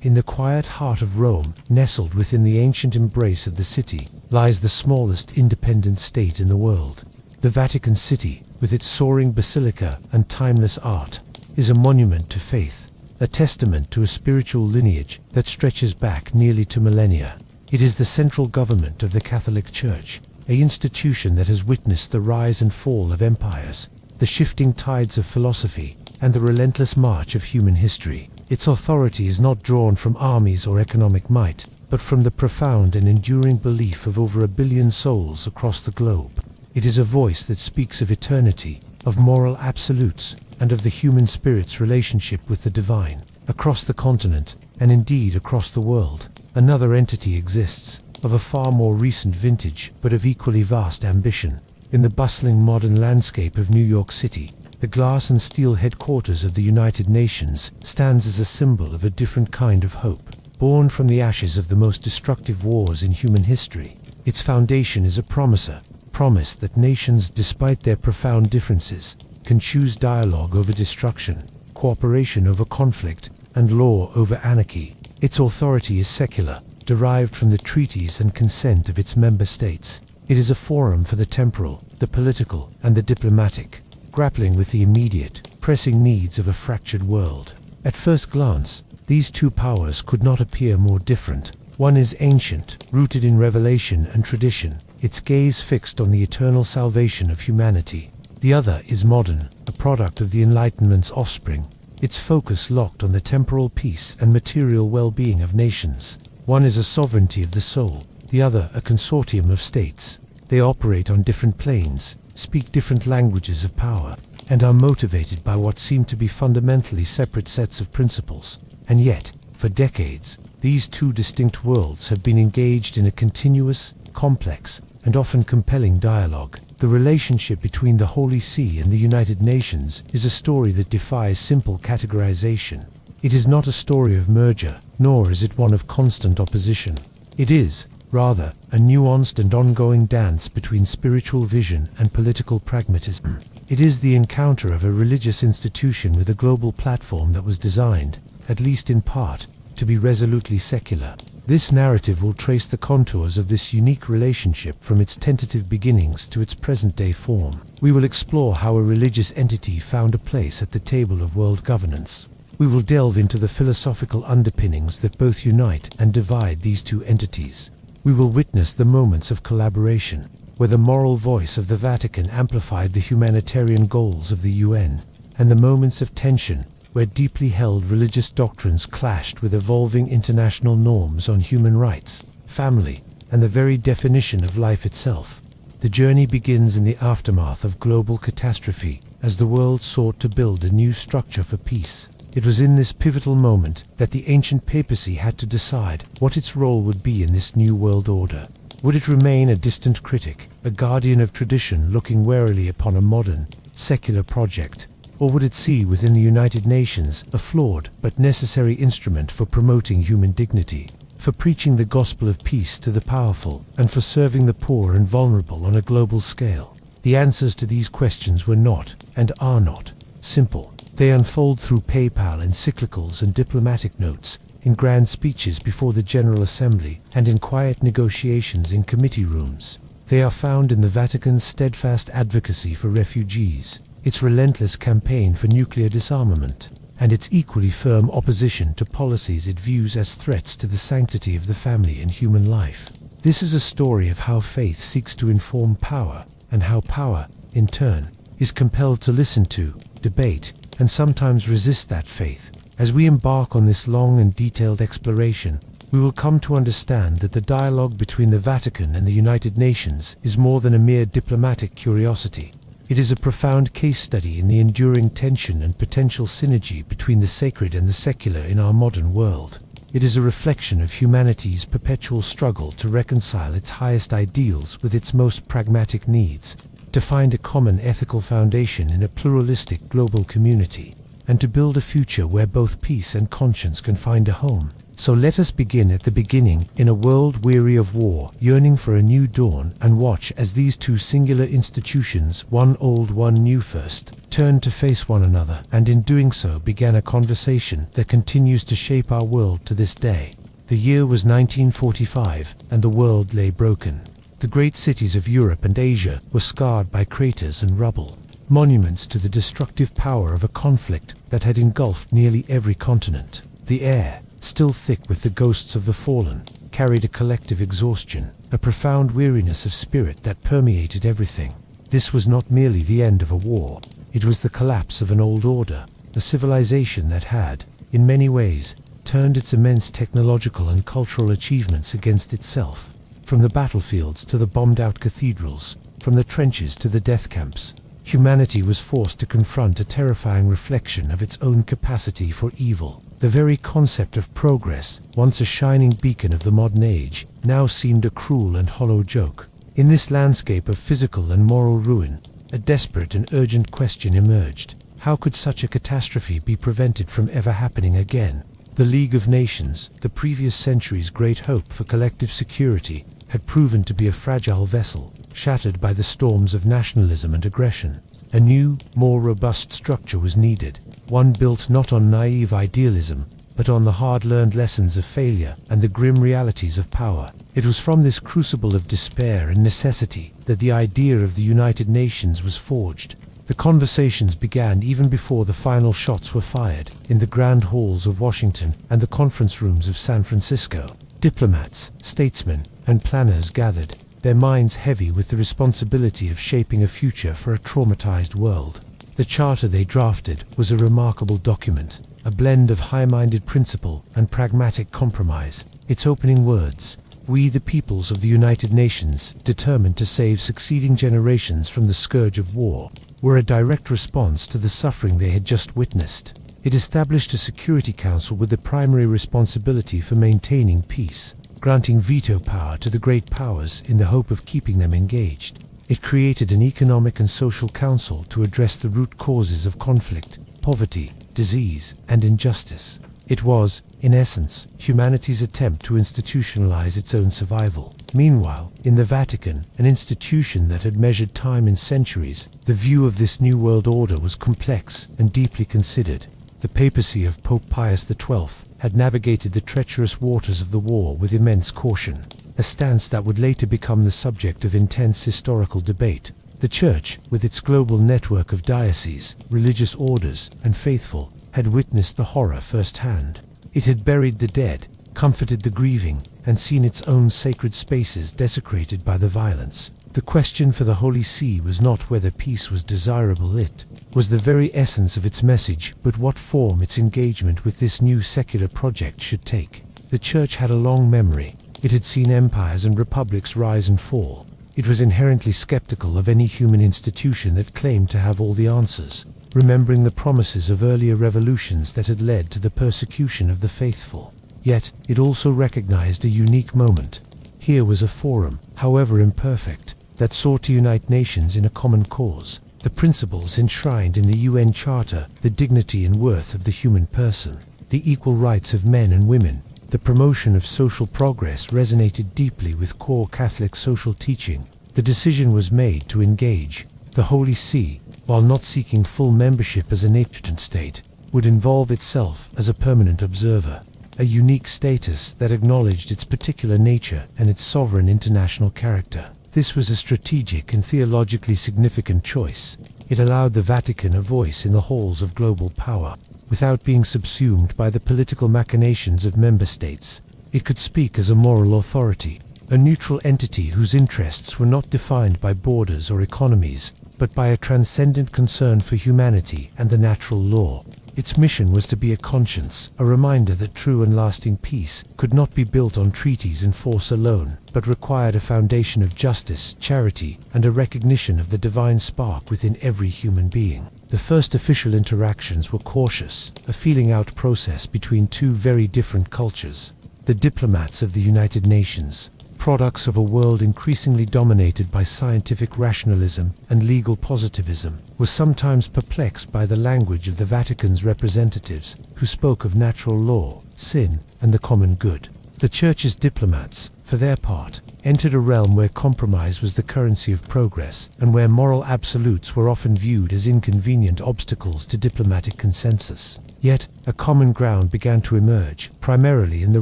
In the quiet heart of Rome, nestled within the ancient embrace of the city, lies the smallest independent state in the world. The Vatican City, with its soaring basilica and timeless art, is a monument to faith, a testament to a spiritual lineage that stretches back nearly to millennia. It is the central government of the Catholic Church, an institution that has witnessed the rise and fall of empires, the shifting tides of philosophy, and the relentless march of human history. Its authority is not drawn from armies or economic might, but from the profound and enduring belief of over 1 billion souls across the globe. It is a voice that speaks of eternity, of moral absolutes, and of the human spirit's relationship with the divine. Across the continent, and indeed across the world, another entity exists, of a far more recent vintage, but of equally vast ambition. In the bustling modern landscape of New York City, the glass and steel headquarters of the United Nations stands as a symbol of a different kind of hope, born from the ashes of the most destructive wars in human history. Its foundation is a promise that nations, despite their profound differences, can choose dialogue over destruction, cooperation over conflict, and law over anarchy. Its authority is secular, derived from the treaties and consent of its member states. It is a forum for the temporal, the political, and the diplomatic, grappling with the immediate, pressing needs of a fractured world. At first glance, these two powers could not appear more different. One is ancient, rooted in revelation and tradition, its gaze fixed on the eternal salvation of humanity. The other is modern, a product of the Enlightenment's offspring, its focus locked on the temporal peace and material well-being of nations. One is a sovereignty of the soul, the other a consortium of states. They operate on different planes, speak different languages of power, and are motivated by what seem to be fundamentally separate sets of principles. And yet, for decades, these two distinct worlds have been engaged in a continuous, complex, and often compelling dialogue. The relationship between the Holy See and the United Nations is a story that defies simple categorization. It is not a story of merger, nor is it one of constant opposition. It is, rather, a nuanced and ongoing dance between spiritual vision and political pragmatism. It is the encounter of a religious institution with a global platform that was designed, at least in part, to be resolutely secular. This narrative will trace the contours of this unique relationship from its tentative beginnings to its present-day form. We will explore how a religious entity found a place at the table of world governance. We will delve into the philosophical underpinnings that both unite and divide these two entities. We will witness the moments of collaboration, where the moral voice of the Vatican amplified the humanitarian goals of the UN, and the moments of tension, where deeply held religious doctrines clashed with evolving international norms on human rights, family, and the very definition of life itself. The journey begins in the aftermath of global catastrophe, as the world sought to build a new structure for peace. It was in this pivotal moment that the ancient papacy had to decide what its role would be in this new world order. Would it remain a distant critic, a guardian of tradition looking warily upon a modern, secular project? Or would it see within the United Nations a flawed but necessary instrument for promoting human dignity, for preaching the gospel of peace to the powerful, and for serving the poor and vulnerable on a global scale? The answers to these questions were not, and are not, simple. They unfold through papal encyclicals and diplomatic notes, in grand speeches before the General Assembly, and in quiet negotiations in committee rooms. They are found in the Vatican's steadfast advocacy for refugees, its relentless campaign for nuclear disarmament, and its equally firm opposition to policies it views as threats to the sanctity of the family and human life. This is a story of how faith seeks to inform power, and how power, in turn, is compelled to listen to, debate, and sometimes resist that faith. As we embark on this long and detailed exploration, we will come to understand that the dialogue between the Vatican and the United Nations is more than a mere diplomatic curiosity. It is a profound case study in the enduring tension and potential synergy between the sacred and the secular in our modern world. It is a reflection of humanity's perpetual struggle to reconcile its highest ideals with its most pragmatic needs, to find a common ethical foundation in a pluralistic global community, and to build a future where both peace and conscience can find a home. So let us begin at the beginning, in a world weary of war, yearning for a new dawn, and watch as these two singular institutions, one old, one new first, turned to face one another, and in doing so began a conversation that continues to shape our world to this day. The year was 1945, and the world lay broken. The great cities of Europe and Asia were scarred by craters and rubble, monuments to the destructive power of a conflict that had engulfed nearly every continent. The air, still thick with the ghosts of the fallen, carried a collective exhaustion, a profound weariness of spirit that permeated everything. This was not merely the end of a war. It was the collapse of an old order, a civilization that had, in many ways, turned its immense technological and cultural achievements against itself. From the battlefields to the bombed-out cathedrals, from the trenches to the death camps, humanity was forced to confront a terrifying reflection of its own capacity for evil. The very concept of progress, once a shining beacon of the modern age, now seemed a cruel and hollow joke. In this landscape of physical and moral ruin, a desperate and urgent question emerged. How could such a catastrophe be prevented from ever happening again? The League of Nations, the previous century's great hope for collective security, had proven to be a fragile vessel, shattered by the storms of nationalism and aggression. A new, more robust structure was needed, one built not on naive idealism, but on the hard-learned lessons of failure and the grim realities of power. It was from this crucible of despair and necessity that the idea of the United Nations was forged. The conversations began even before the final shots were fired, in the grand halls of Washington and the conference rooms of San Francisco. Diplomats, statesmen, and planners gathered, their minds heavy with the responsibility of shaping a future for a traumatized world. The charter they drafted was a remarkable document, a blend of high-minded principle and pragmatic compromise. Its opening words, "We the peoples of the United Nations, determined to save succeeding generations from the scourge of war," were a direct response to the suffering they had just witnessed. It established a Security Council with the primary responsibility for maintaining peace, granting veto power to the great powers in the hope of keeping them engaged. It created an Economic and Social Council to address the root causes of conflict, poverty, disease, and injustice. It was, in essence, humanity's attempt to institutionalize its own survival. Meanwhile, in the Vatican, an institution that had measured time in centuries, the view of this new world order was complex and deeply considered. The papacy of Pope Pius XII had navigated the treacherous waters of the war with immense caution, a stance that would later become the subject of intense historical debate. The Church, with its global network of dioceses, religious orders, and faithful, had witnessed the horror firsthand. It had buried the dead, comforted the grieving, and seen its own sacred spaces desecrated by the violence. The question for the Holy See was not whether peace was desirable, it was the very essence of its message, but what form its engagement with this new secular project should take. The Church had a long memory. It had seen empires and republics rise and fall. It was inherently skeptical of any human institution that claimed to have all the answers, remembering the promises of earlier revolutions that had led to the persecution of the faithful. Yet, it also recognized a unique moment. Here was a forum, however imperfect, that sought to unite nations in a common cause. The principles enshrined in the UN Charter, the dignity and worth of the human person, the equal rights of men and women, the promotion of social progress resonated deeply with core Catholic social teaching. The decision was made to engage. The Holy See, while not seeking full membership as a nation state, would involve itself as a permanent observer, a unique status that acknowledged its particular nature and its sovereign international character. This was a strategic and theologically significant choice. It allowed the Vatican a voice in the halls of global power, without being subsumed by the political machinations of member states. It could speak as a moral authority, a neutral entity whose interests were not defined by borders or economies, but by a transcendent concern for humanity and the natural law. Its mission was to be a conscience, a reminder that true and lasting peace could not be built on treaties and force alone, but required a foundation of justice, charity, and a recognition of the divine spark within every human being. The first official interactions were cautious, a feeling-out process between two very different cultures. The diplomats of the United Nations, products of a world increasingly dominated by scientific rationalism and legal positivism, was sometimes perplexed by the language of the Vatican's representatives, who spoke of natural law, sin, and the common good. The Church's diplomats, for their part, entered a realm where compromise was the currency of progress, and where moral absolutes were often viewed as inconvenient obstacles to diplomatic consensus. Yet, a common ground began to emerge, primarily in the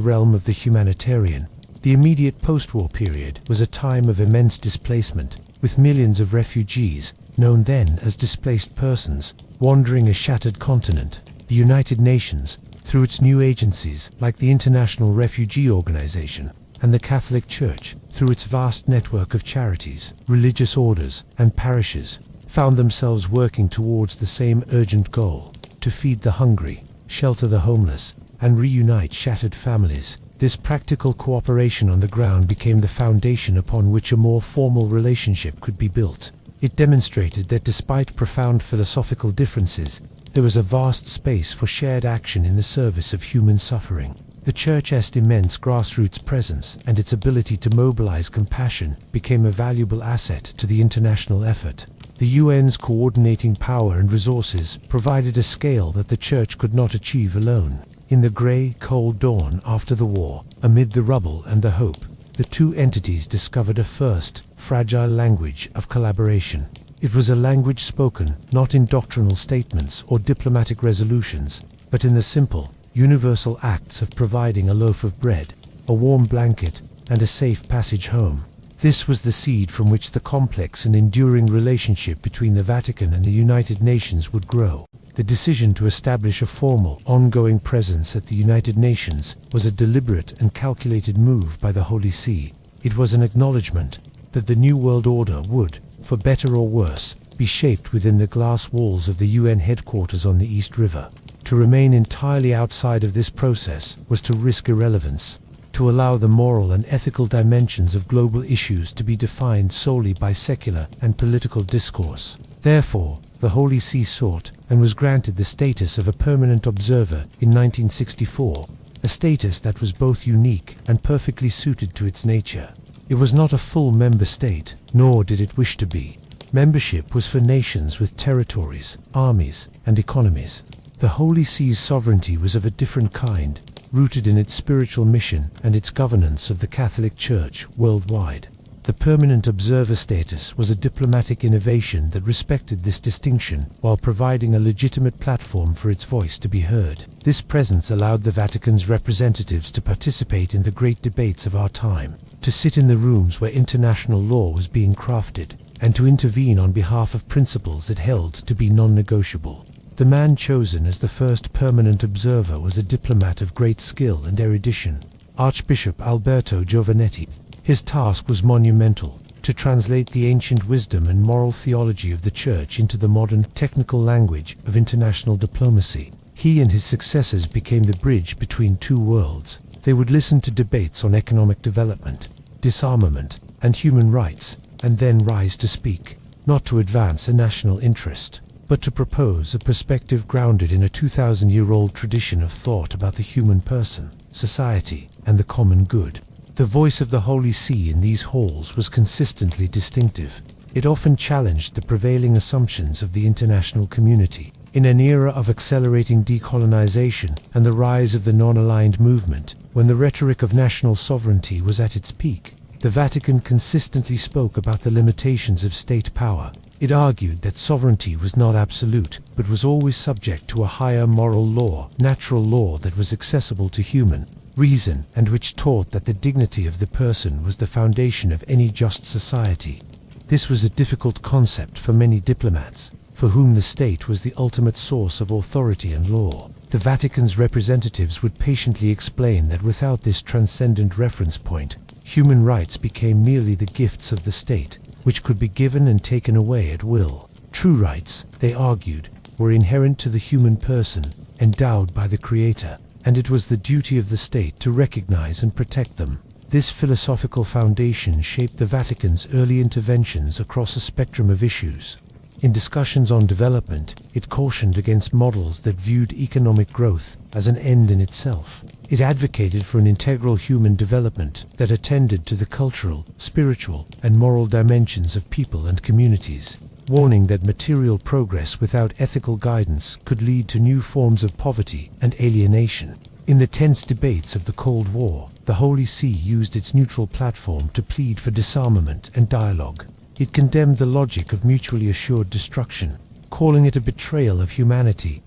realm of the humanitarian. The immediate post-war period was a time of immense displacement, with millions of refugees, known then as displaced persons, wandering a shattered continent. The United Nations, through its new agencies like the International Refugee Organization, and the Catholic Church, through its vast network of charities, religious orders, and parishes, found themselves working towards the same urgent goal: to feed the hungry, shelter the homeless, and reunite shattered families. This practical cooperation on the ground became the foundation upon which a more formal relationship could be built. It demonstrated that despite profound philosophical differences, there was a vast space for shared action in the service of human suffering. The Church's immense grassroots presence and its ability to mobilize compassion became a valuable asset to the international effort. The UN's coordinating power and resources provided a scale that the Church could not achieve alone. In the grey, cold dawn after the war, amid the rubble and the hope, the two entities discovered a first, fragile language of collaboration. It was a language spoken not in doctrinal statements or diplomatic resolutions, but in the simple, universal acts of providing a loaf of bread, a warm blanket, and a safe passage home. This was the seed from which the complex and enduring relationship between the Vatican and the United Nations would grow. The decision to establish a formal, ongoing presence at the United Nations was a deliberate and calculated move by the Holy See. It was an acknowledgement that the New World Order would, for better or worse, be shaped within the glass walls of the UN headquarters on the East River. To remain entirely outside of this process was to risk irrelevance, to allow the moral and ethical dimensions of global issues to be defined solely by secular and political discourse. Therefore, the Holy See sought and was granted the status of a permanent observer in 1964, a status that was both unique and perfectly suited to its nature. It was not a full member state, nor did it wish to be. Membership was for nations with territories, armies, and economies. The Holy See's sovereignty was of a different kind, rooted in its spiritual mission and its governance of the Catholic Church worldwide. The permanent observer status was a diplomatic innovation that respected this distinction while providing a legitimate platform for its voice to be heard. This presence allowed the Vatican's representatives to participate in the great debates of our time, to sit in the rooms where international law was being crafted, and to intervene on behalf of principles it held to be non-negotiable. The man chosen as the first permanent observer was a diplomat of great skill and erudition, Archbishop Alberto Giovanetti. His task was monumental: to translate the ancient wisdom and moral theology of the Church into the modern, technical language of international diplomacy. He and his successors became the bridge between two worlds. They would listen to debates on economic development, disarmament, and human rights, and then rise to speak, not to advance a national interest, but to propose a perspective grounded in a 2,000-year-old tradition of thought about the human person, society, and the common good. The voice of the Holy See in these halls was consistently distinctive. It often challenged the prevailing assumptions of the international community. In an era of accelerating decolonization and the rise of the non-aligned movement, when the rhetoric of national sovereignty was at its peak, the Vatican consistently spoke about the limitations of state power. It argued that sovereignty was not absolute, but was always subject to a higher moral law, natural law that was accessible to human reason, and which taught that the dignity of the person was the foundation of any just society. This was a difficult concept for many diplomats, for whom the state was the ultimate source of authority and law. The Vatican's representatives would patiently explain that without this transcendent reference point, human rights became merely the gifts of the state, which could be given and taken away at will. True rights, they argued, were inherent to the human person, endowed by the Creator, and it was the duty of the state to recognize and protect them. This philosophical foundation shaped the Vatican's early interventions across a spectrum of issues. In discussions on development, it cautioned against models that viewed economic growth as an end in itself. It advocated for an integral human development that attended to the cultural, spiritual, and moral dimensions of people and communities, warning that material progress without ethical guidance could lead to new forms of poverty and alienation. In the tense debates of the Cold War, the Holy See used its neutral platform to plead for disarmament and dialogue. It condemned the logic of mutually assured destruction, calling it a betrayal of humanity's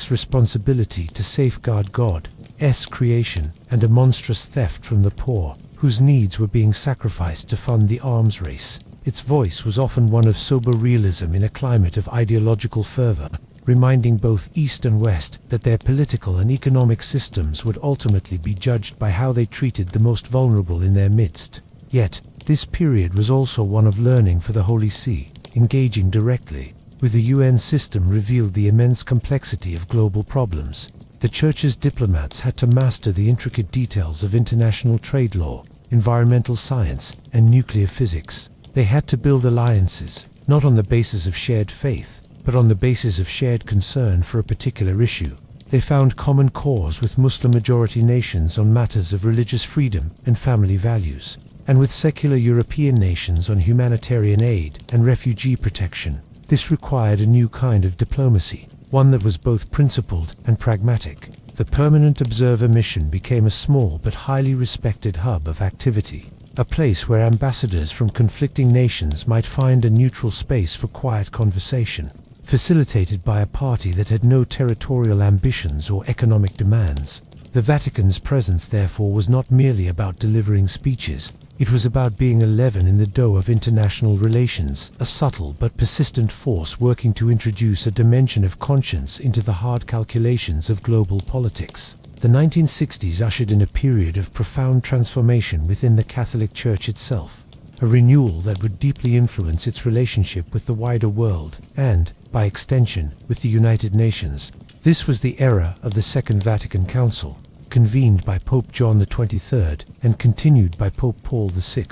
responsibility to safeguard God's creation, and a monstrous theft from the poor, whose needs were being sacrificed to fund the arms race. Its voice was often one of sober realism in a climate of ideological fervor, reminding both East and West that their political and economic systems would ultimately be judged by how they treated the most vulnerable in their midst. Yet, this period was also one of learning for the Holy See. Engaging directly with the UN system revealed the immense complexity of global problems. The Church's diplomats had to master the intricate details of international trade law, environmental science, and nuclear physics. They had to build alliances, not on the basis of shared faith, but on the basis of shared concern for a particular issue. They found common cause with Muslim-majority nations on matters of religious freedom and family values, and with secular European nations on humanitarian aid and refugee protection. This required a new kind of diplomacy, one that was both principled and pragmatic. The Permanent Observer Mission became a small but highly respected hub of activity, a place where ambassadors from conflicting nations might find a neutral space for quiet conversation, facilitated by a party that had no territorial ambitions or economic demands. The Vatican's presence, therefore, was not merely about delivering speeches. It was about being a leaven in the dough of international relations, a subtle but persistent force working to introduce a dimension of conscience into the hard calculations of global politics. The 1960s ushered in a period of profound transformation within the Catholic Church itself, a renewal that would deeply influence its relationship with the wider world and, by extension, with the United Nations. This was the era of the Second Vatican Council, convened by Pope John XXIII and continued by Pope Paul VI.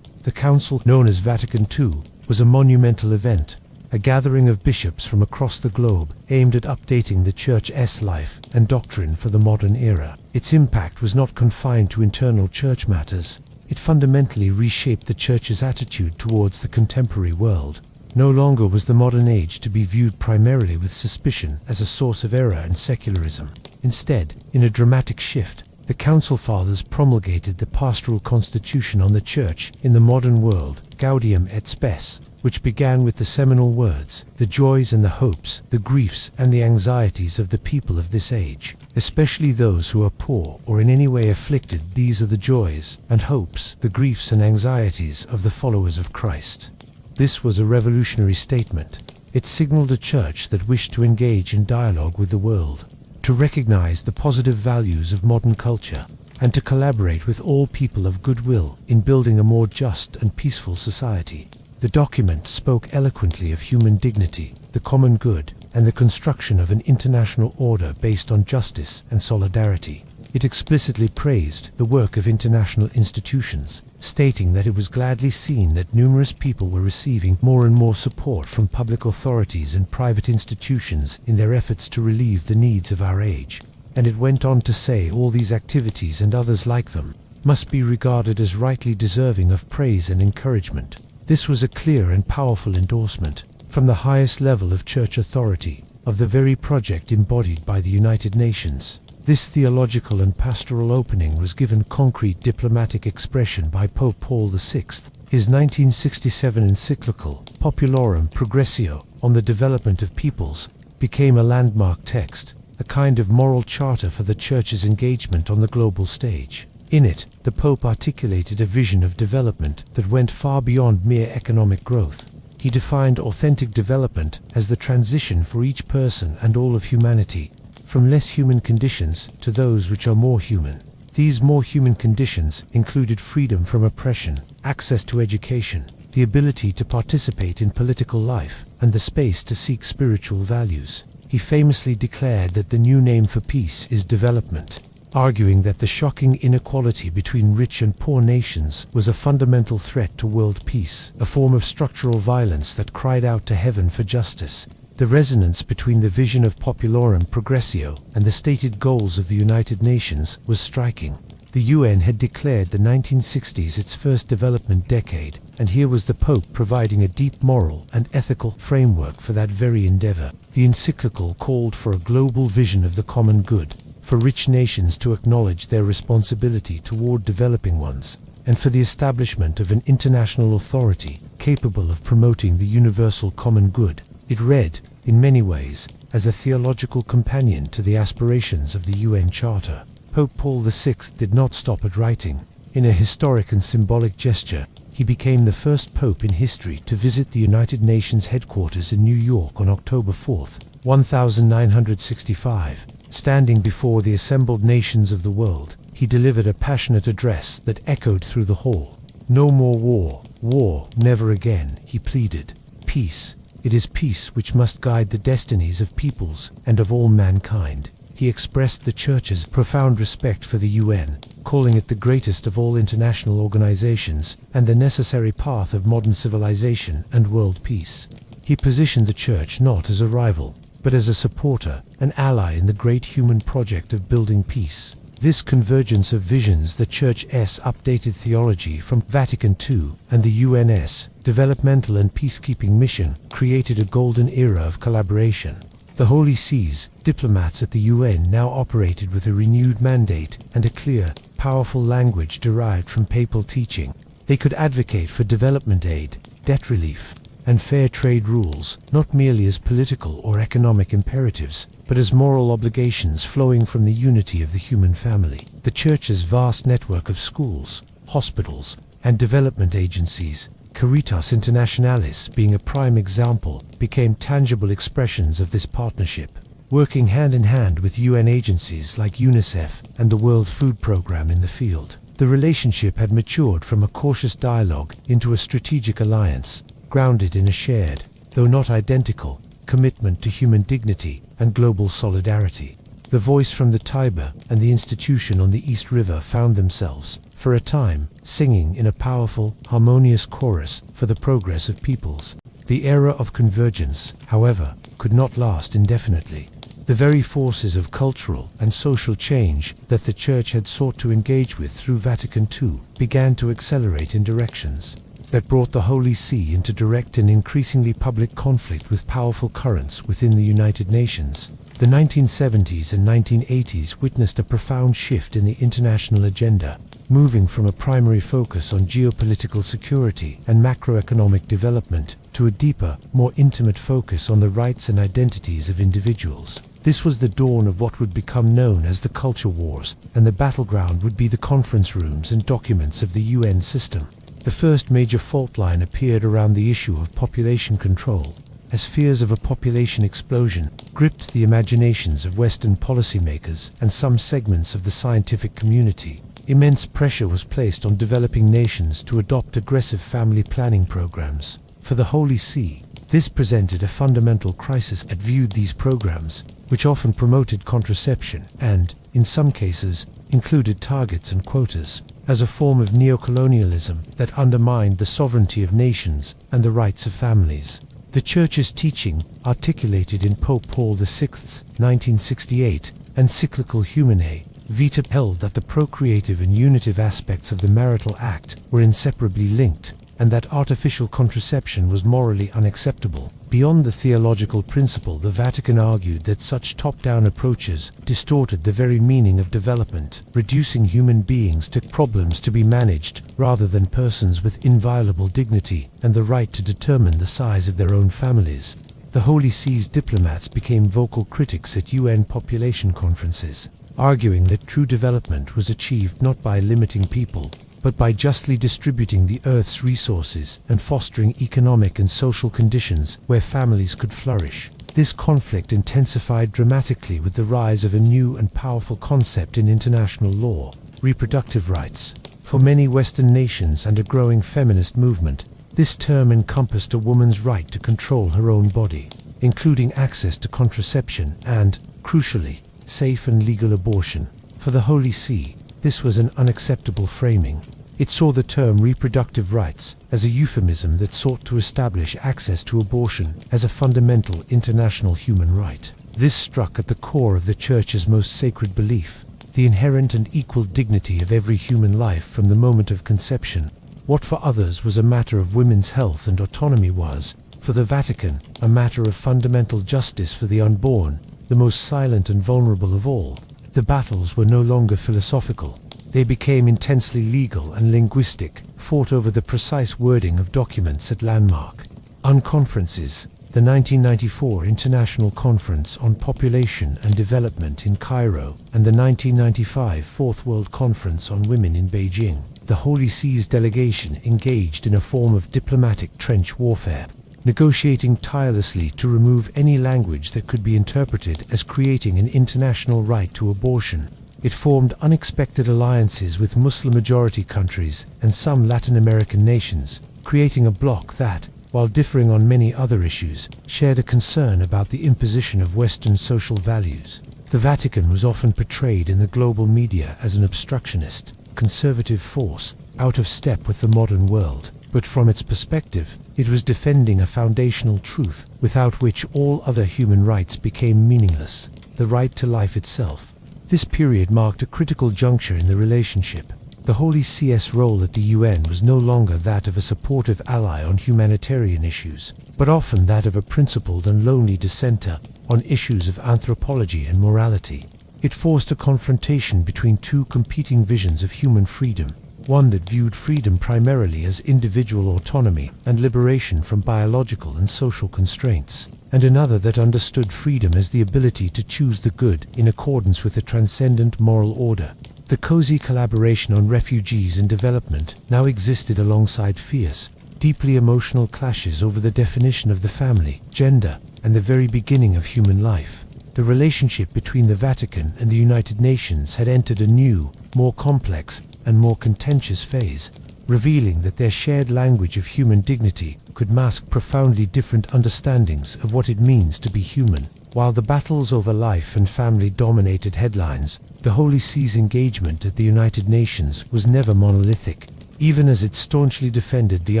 The council, known as Vatican II, was a monumental event, a gathering of bishops from across the globe aimed at updating the Church's life and doctrine for the modern era. Its impact was not confined to internal church matters. It fundamentally reshaped the Church's attitude towards the contemporary world. No longer was the modern age to be viewed primarily with suspicion as a source of error and secularism. Instead, in a dramatic shift, the Council Fathers promulgated the pastoral constitution on the Church in the modern world, Gaudium et Spes, which began with the seminal words, "The joys and the hopes, the griefs and the anxieties of the people of this age, especially those who are poor or in any way afflicted, these are the joys and hopes, the griefs and anxieties of the followers of Christ." This was a revolutionary statement. It signaled a church that wished to engage in dialogue with the world, to recognize the positive values of modern culture, and to collaborate with all people of goodwill in building a more just and peaceful society. The document spoke eloquently of human dignity, the common good, and the construction of an international order based on justice and solidarity. It explicitly praised the work of international institutions, stating that it was gladly seen that numerous people were receiving more and more support from public authorities and private institutions in their efforts to relieve the needs of our age. And it went on to say all these activities and others like them must be regarded as rightly deserving of praise and encouragement. This was a clear and powerful endorsement, from the highest level of church authority, of the very project embodied by the United Nations. This theological and pastoral opening was given concrete diplomatic expression by Pope Paul VI. His 1967 encyclical, Populorum Progressio, on the development of peoples, became a landmark text, a kind of moral charter for the Church's engagement on the global stage. In it, the Pope articulated a vision of development that went far beyond mere economic growth. He defined authentic development as the transition for each person and all of humanity, from less human conditions to those which are more human. These more human conditions included freedom from oppression, access to education, the ability to participate in political life, and the space to seek spiritual values. He famously declared that the new name for peace is development. arguing that the shocking inequality between rich and poor nations was a fundamental threat to world peace, a form of structural violence that cried out to heaven for justice. The resonance between the vision of Populorum Progressio and the stated goals of the United Nations was striking. The UN had declared the 1960s its first development decade, and here was the Pope providing a deep moral and ethical framework for that very endeavor. The encyclical called for a global vision of the common good, for rich nations to acknowledge their responsibility toward developing ones, and for the establishment of an international authority capable of promoting the universal common good. It read, in many ways, as a theological companion to the aspirations of the UN Charter. Pope Paul VI did not stop at writing. In a historic and symbolic gesture, he became the first pope in history to visit the United Nations headquarters in New York on October 4, 1965. Standing before the assembled nations of the world, he delivered a passionate address that echoed through the hall. "No more war, war, never again," he pleaded. "Peace. It is peace which must guide the destinies of peoples and of all mankind." He expressed the Church's profound respect for the UN, calling it the greatest of all international organizations and the necessary path of modern civilization and world peace. He positioned the Church not as a rival, but as a supporter, an ally in the great human project of building peace. This convergence of visions, the Church's updated theology from Vatican II and the UN's developmental and peacekeeping mission, created a golden era of collaboration. The Holy See's diplomats at the UN now operated with a renewed mandate and a clear, powerful language derived from papal teaching. They could advocate for development aid, debt relief, and fair trade rules, not merely as political or economic imperatives, but as moral obligations flowing from the unity of the human family. The Church's vast network of schools, hospitals, and development agencies, Caritas Internationalis being a prime example, became tangible expressions of this partnership. Working hand in hand with UN agencies like UNICEF and the World Food Programme in the field, the relationship had matured from a cautious dialogue into a strategic alliance, grounded in a shared, though not identical, commitment to human dignity and global solidarity. The voice from the Tiber and the institution on the East River found themselves, for a time, singing in a powerful, harmonious chorus for the progress of peoples. The era of convergence, however, could not last indefinitely. The very forces of cultural and social change that the Church had sought to engage with through Vatican II began to accelerate in directions that brought the Holy See into direct and increasingly public conflict with powerful currents within the United Nations. The 1970s and 1980s witnessed a profound shift in the international agenda, moving from a primary focus on geopolitical security and macroeconomic development to a deeper, more intimate focus on the rights and identities of individuals. This was the dawn of what would become known as the culture wars, and the battleground would be the conference rooms and documents of the UN system. The first major fault line appeared around the issue of population control, as fears of a population explosion gripped the imaginations of Western policymakers and some segments of the scientific community. Immense pressure was placed on developing nations to adopt aggressive family planning programs. For the Holy See, this presented a fundamental crisis. It viewed these programs, which often promoted contraception and, in some cases, included targets and quotas, as a form of neocolonialism that undermined the sovereignty of nations and the rights of families. The Church's teaching, articulated in Pope Paul VI's 1968 encyclical Humanae Vitae, held that the procreative and unitive aspects of the marital act were inseparably linked, and that artificial contraception was morally unacceptable. Beyond the theological principle, the Vatican argued that such top-down approaches distorted the very meaning of development, reducing human beings to problems to be managed rather than persons with inviolable dignity and the right to determine the size of their own families. The Holy See's diplomats became vocal critics at UN population conferences, arguing that true development was achieved not by limiting people, but by justly distributing the Earth's resources and fostering economic and social conditions where families could flourish. This conflict intensified dramatically with the rise of a new and powerful concept in international law: reproductive rights. For many Western nations and a growing feminist movement, this term encompassed a woman's right to control her own body, including access to contraception and, crucially, safe and legal abortion. For the Holy See, this was an unacceptable framing. It saw the term reproductive rights as a euphemism that sought to establish access to abortion as a fundamental international human right. This struck at the core of the Church's most sacred belief, the inherent and equal dignity of every human life from the moment of conception. What for others was a matter of women's health and autonomy was, for the Vatican, a matter of fundamental justice for the unborn, the most silent and vulnerable of all. The battles were no longer philosophical. They became intensely legal and linguistic, fought over the precise wording of documents at landmark unconferences. The 1994 International Conference on Population and Development in Cairo and the 1995 Fourth World Conference on Women in Beijing. The Holy See's delegation engaged in a form of diplomatic trench warfare, negotiating tirelessly to remove any language that could be interpreted as creating an international right to abortion. It formed unexpected alliances with Muslim-majority countries and some Latin American nations, creating a bloc that, while differing on many other issues, shared a concern about the imposition of Western social values. The Vatican was often portrayed in the global media as an obstructionist, conservative force, out of step with the modern world. But from its perspective, it was defending a foundational truth without which all other human rights became meaningless: the right to life itself. This period marked a critical juncture in the relationship. The Holy See's role at the UN was no longer that of a supportive ally on humanitarian issues, but often that of a principled and lonely dissenter on issues of anthropology and morality. It forced a confrontation between two competing visions of human freedom, one that viewed freedom primarily as individual autonomy and liberation from biological and social constraints, and another that understood freedom as the ability to choose the good in accordance with a transcendent moral order. The cozy collaboration on refugees and development now existed alongside fierce, deeply emotional clashes over the definition of the family, gender, and the very beginning of human life. The relationship between the Vatican and the United Nations had entered a new, more complex, and more contentious phase, revealing that their shared language of human dignity could mask profoundly different understandings of what it means to be human. While the battles over life and family dominated headlines, the Holy See's engagement at the United Nations was never monolithic. Even as it staunchly defended the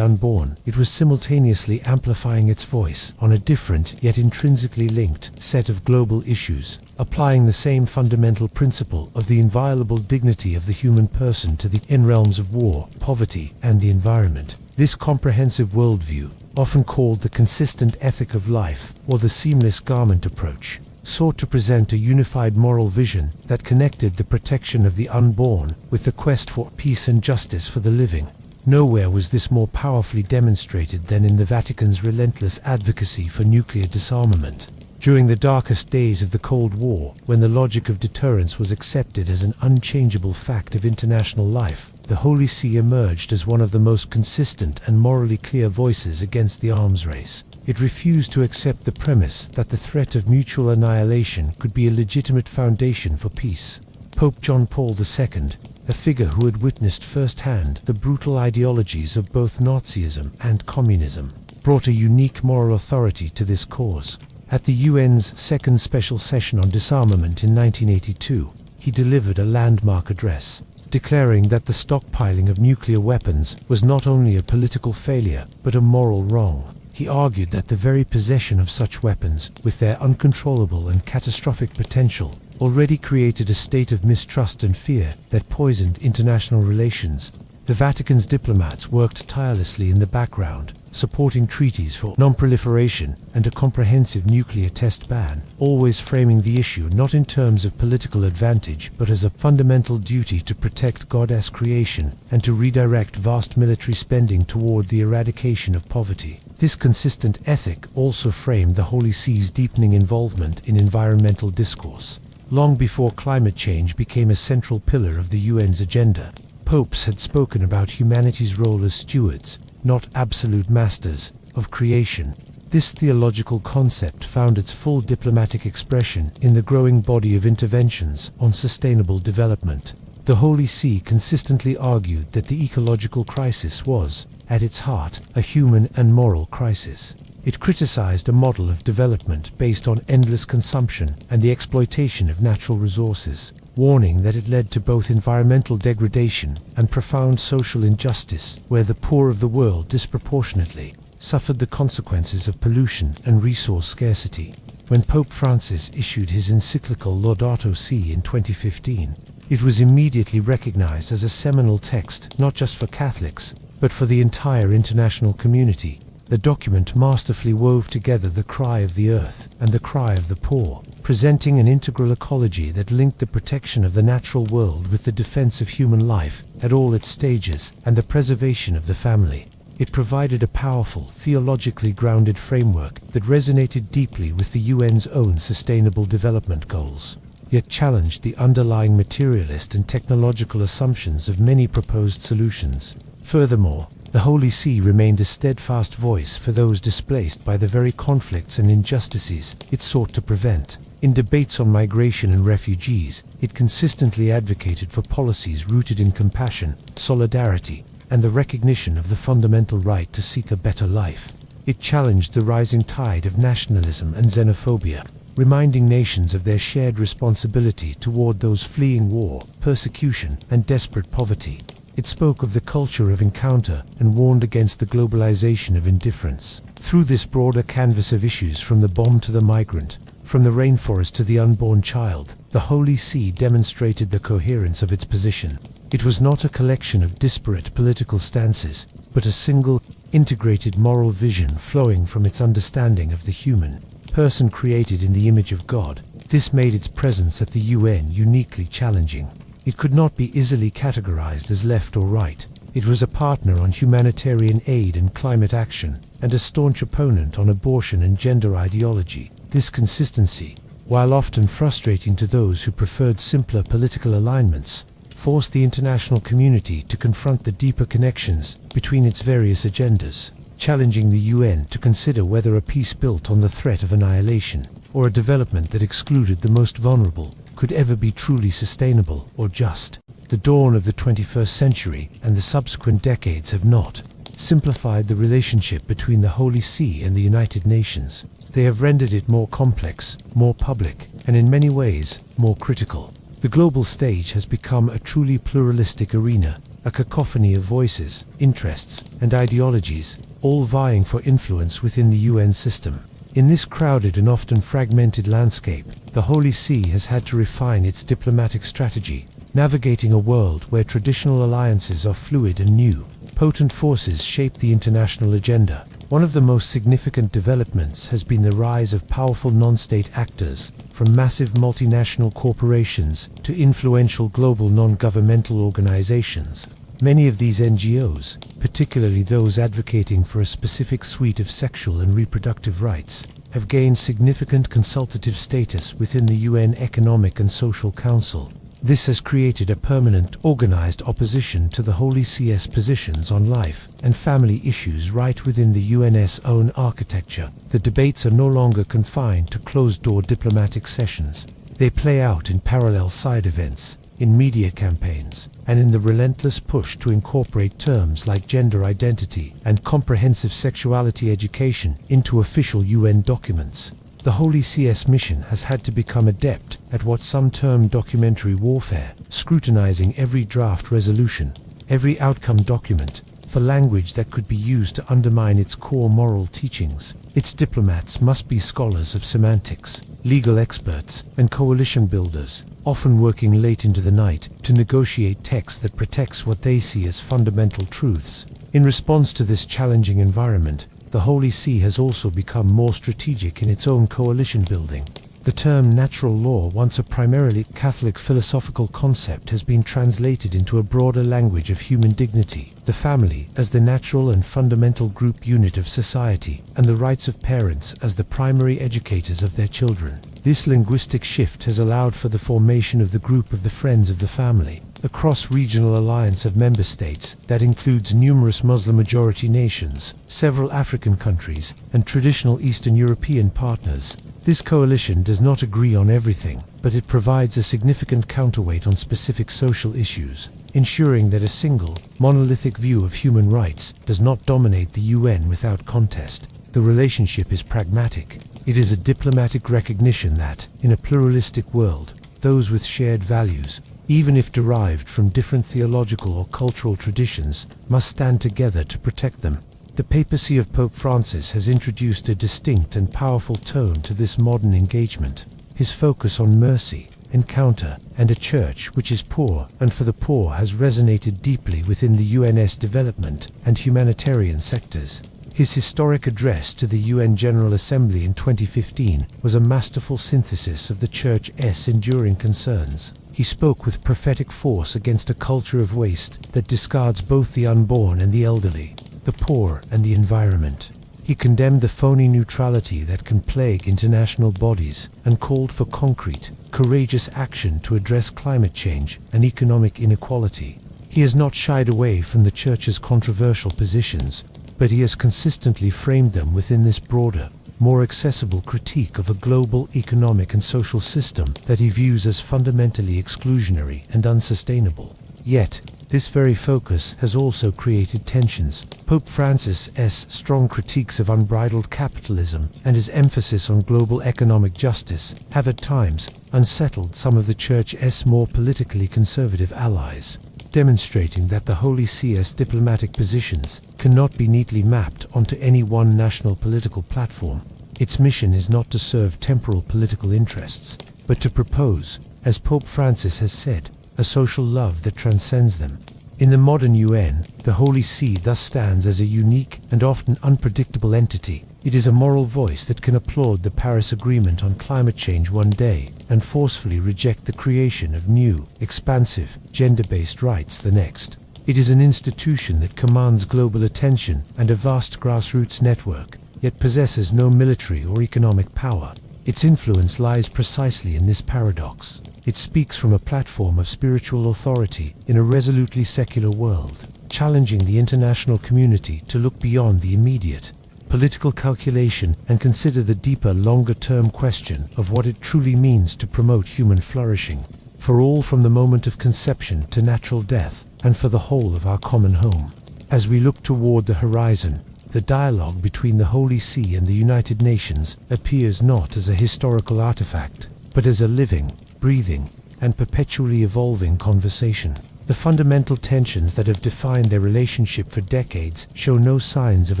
unborn, it was simultaneously amplifying its voice on a different yet intrinsically linked set of global issues, applying the same fundamental principle of the inviolable dignity of the human person to the realms of war, poverty, and the environment. This comprehensive worldview, often called the consistent ethic of life or the seamless garment approach, sought to present a unified moral vision that connected the protection of the unborn with the quest for peace and justice for the living. Nowhere was this more powerfully demonstrated than in the Vatican's relentless advocacy for nuclear disarmament. During the darkest days of the Cold War, when the logic of deterrence was accepted as an unchangeable fact of international life, the Holy See emerged as one of the most consistent and morally clear voices against the arms race. It refused to accept the premise that the threat of mutual annihilation could be a legitimate foundation for peace. Pope John Paul II, a figure who had witnessed firsthand the brutal ideologies of both Nazism and communism, brought a unique moral authority to this cause. At the UN's second special session on disarmament in 1982, he delivered a landmark address, declaring that the stockpiling of nuclear weapons was not only a political failure, but a moral wrong. He argued that the very possession of such weapons, with their uncontrollable and catastrophic potential, already created a state of mistrust and fear that poisoned international relations. The Vatican's diplomats worked tirelessly in the background, supporting treaties for non-proliferation and a comprehensive nuclear test ban, always framing the issue not in terms of political advantage but as a fundamental duty to protect God's creation and to redirect vast military spending toward the eradication of poverty. This consistent ethic also framed the Holy See's deepening involvement in environmental discourse. Long before climate change became a central pillar of the UN's agenda, popes had spoken about humanity's role as stewards, not absolute masters, of creation. This theological concept found its full diplomatic expression in the growing body of interventions on sustainable development. The Holy See consistently argued that the ecological crisis was, at its heart, a human and moral crisis. It criticized a model of development based on endless consumption and the exploitation of natural resources. warning that it led to both environmental degradation and profound social injustice, where the poor of the world disproportionately suffered the consequences of pollution and resource scarcity. When Pope Francis issued his encyclical Laudato Si in 2015, it was immediately recognized as a seminal text not just for Catholics, but for the entire international community. The document masterfully wove together the cry of the earth and the cry of the poor, presenting an integral ecology that linked the protection of the natural world with the defense of human life at all its stages and the preservation of the family. It provided a powerful, theologically grounded framework that resonated deeply with the UN's own Sustainable Development Goals, yet challenged the underlying materialist and technological assumptions of many proposed solutions. Furthermore, the Holy See remained a steadfast voice for those displaced by the very conflicts and injustices it sought to prevent. In debates on migration and refugees, it consistently advocated for policies rooted in compassion, solidarity, and the recognition of the fundamental right to seek a better life. It challenged the rising tide of nationalism and xenophobia, reminding nations of their shared responsibility toward those fleeing war, persecution, and desperate poverty. It spoke of the culture of encounter and warned against the globalization of indifference. Through this broader canvas of issues, from the bomb to the migrant, from the rainforest to the unborn child, the Holy See demonstrated the coherence of its position. It was not a collection of disparate political stances, but a single, integrated moral vision flowing from its understanding of the human person created in the image of God. This made its presence at the UN uniquely challenging. It could not be easily categorized as left or right. It was a partner on humanitarian aid and climate action, and a staunch opponent on abortion and gender ideology. This consistency, while often frustrating to those who preferred simpler political alignments, forced the international community to confront the deeper connections between its various agendas, challenging the UN to consider whether a peace built on the threat of annihilation, or a development that excluded the most vulnerable, could ever be truly sustainable or just. The dawn of the 21st century and the subsequent decades have not simplified the relationship between the Holy See and the United Nations. They have rendered it more complex, more public, and in many ways, more critical. The global stage has become a truly pluralistic arena, a cacophony of voices, interests, and ideologies, all vying for influence within the UN system. In this crowded and often fragmented landscape, the Holy See has had to refine its diplomatic strategy, navigating a world where traditional alliances are fluid and new. Potent forces shape the international agenda. One of the most significant developments has been the rise of powerful non-state actors, from massive multinational corporations to influential global non-governmental organizations. Many of these NGOs, particularly those advocating for a specific suite of sexual and reproductive rights, have gained significant consultative status within the UN Economic and Social Council. This has created a permanent, organized opposition to the Holy See's positions on life and family issues right within the UN's own architecture. The debates are no longer confined to closed-door diplomatic sessions. They play out in parallel side events, in media campaigns, and in the relentless push to incorporate terms like gender identity and comprehensive sexuality education into official UN documents. The Holy See's mission has had to become adept at what some term documentary warfare, scrutinizing every draft resolution, every outcome document, for language that could be used to undermine its core moral teachings. Its diplomats must be scholars of semantics, legal experts, and coalition builders, often working late into the night to negotiate text that protects what they see as fundamental truths. In response to this challenging environment, the Holy See has also become more strategic in its own coalition building. The term natural law, once a primarily Catholic philosophical concept, has been translated into a broader language of human dignity, the family as the natural and fundamental group unit of society, and the rights of parents as the primary educators of their children. This linguistic shift has allowed for the formation of the group of the Friends of the Family, a cross-regional alliance of member states that includes numerous Muslim-majority nations, several African countries, and traditional Eastern European partners. This coalition does not agree on everything, but it provides a significant counterweight on specific social issues, ensuring that a single, monolithic view of human rights does not dominate the UN without contest. The relationship is pragmatic. It is a diplomatic recognition that, in a pluralistic world, those with shared values, even if derived from different theological or cultural traditions, must stand together to protect them. The papacy of Pope Francis has introduced a distinct and powerful tone to this modern engagement. His focus on mercy, encounter, and a church which is poor and for the poor has resonated deeply within the UN's development and humanitarian sectors. His historic address to the UN General Assembly in 2015 was a masterful synthesis of the Church's enduring concerns. He spoke with prophetic force against a culture of waste that discards both the unborn and the elderly, the poor and the environment. He condemned the phony neutrality that can plague international bodies and called for concrete, courageous action to address climate change and economic inequality. He has not shied away from the Church's controversial positions, but he has consistently framed them within this broader, more accessible critique of a global economic and social system that he views as fundamentally exclusionary and unsustainable. Yet, this very focus has also created tensions. Pope Francis's strong critiques of unbridled capitalism and his emphasis on global economic justice have at times unsettled some of the Church's more politically conservative allies, demonstrating that the Holy See's diplomatic positions cannot be neatly mapped onto any one national political platform. Its mission is not to serve temporal political interests, but to propose, as Pope Francis has said, a social love that transcends them. In the modern UN, the Holy See thus stands as a unique and often unpredictable entity. It is a moral voice that can applaud the Paris Agreement on climate change one day and forcefully reject the creation of new, expansive, gender-based rights the next. It is an institution that commands global attention and a vast grassroots network, yet possesses no military or economic power. Its influence lies precisely in this paradox. It speaks from a platform of spiritual authority in a resolutely secular world, challenging the international community to look beyond the immediate political calculation and consider the deeper, longer-term question of what it truly means to promote human flourishing, for all from the moment of conception to natural death, and for the whole of our common home. As we look toward the horizon, the dialogue between the Holy See and the United Nations appears not as a historical artifact, but as a living, breathing, and perpetually evolving conversation. The fundamental tensions that have defined their relationship for decades show no signs of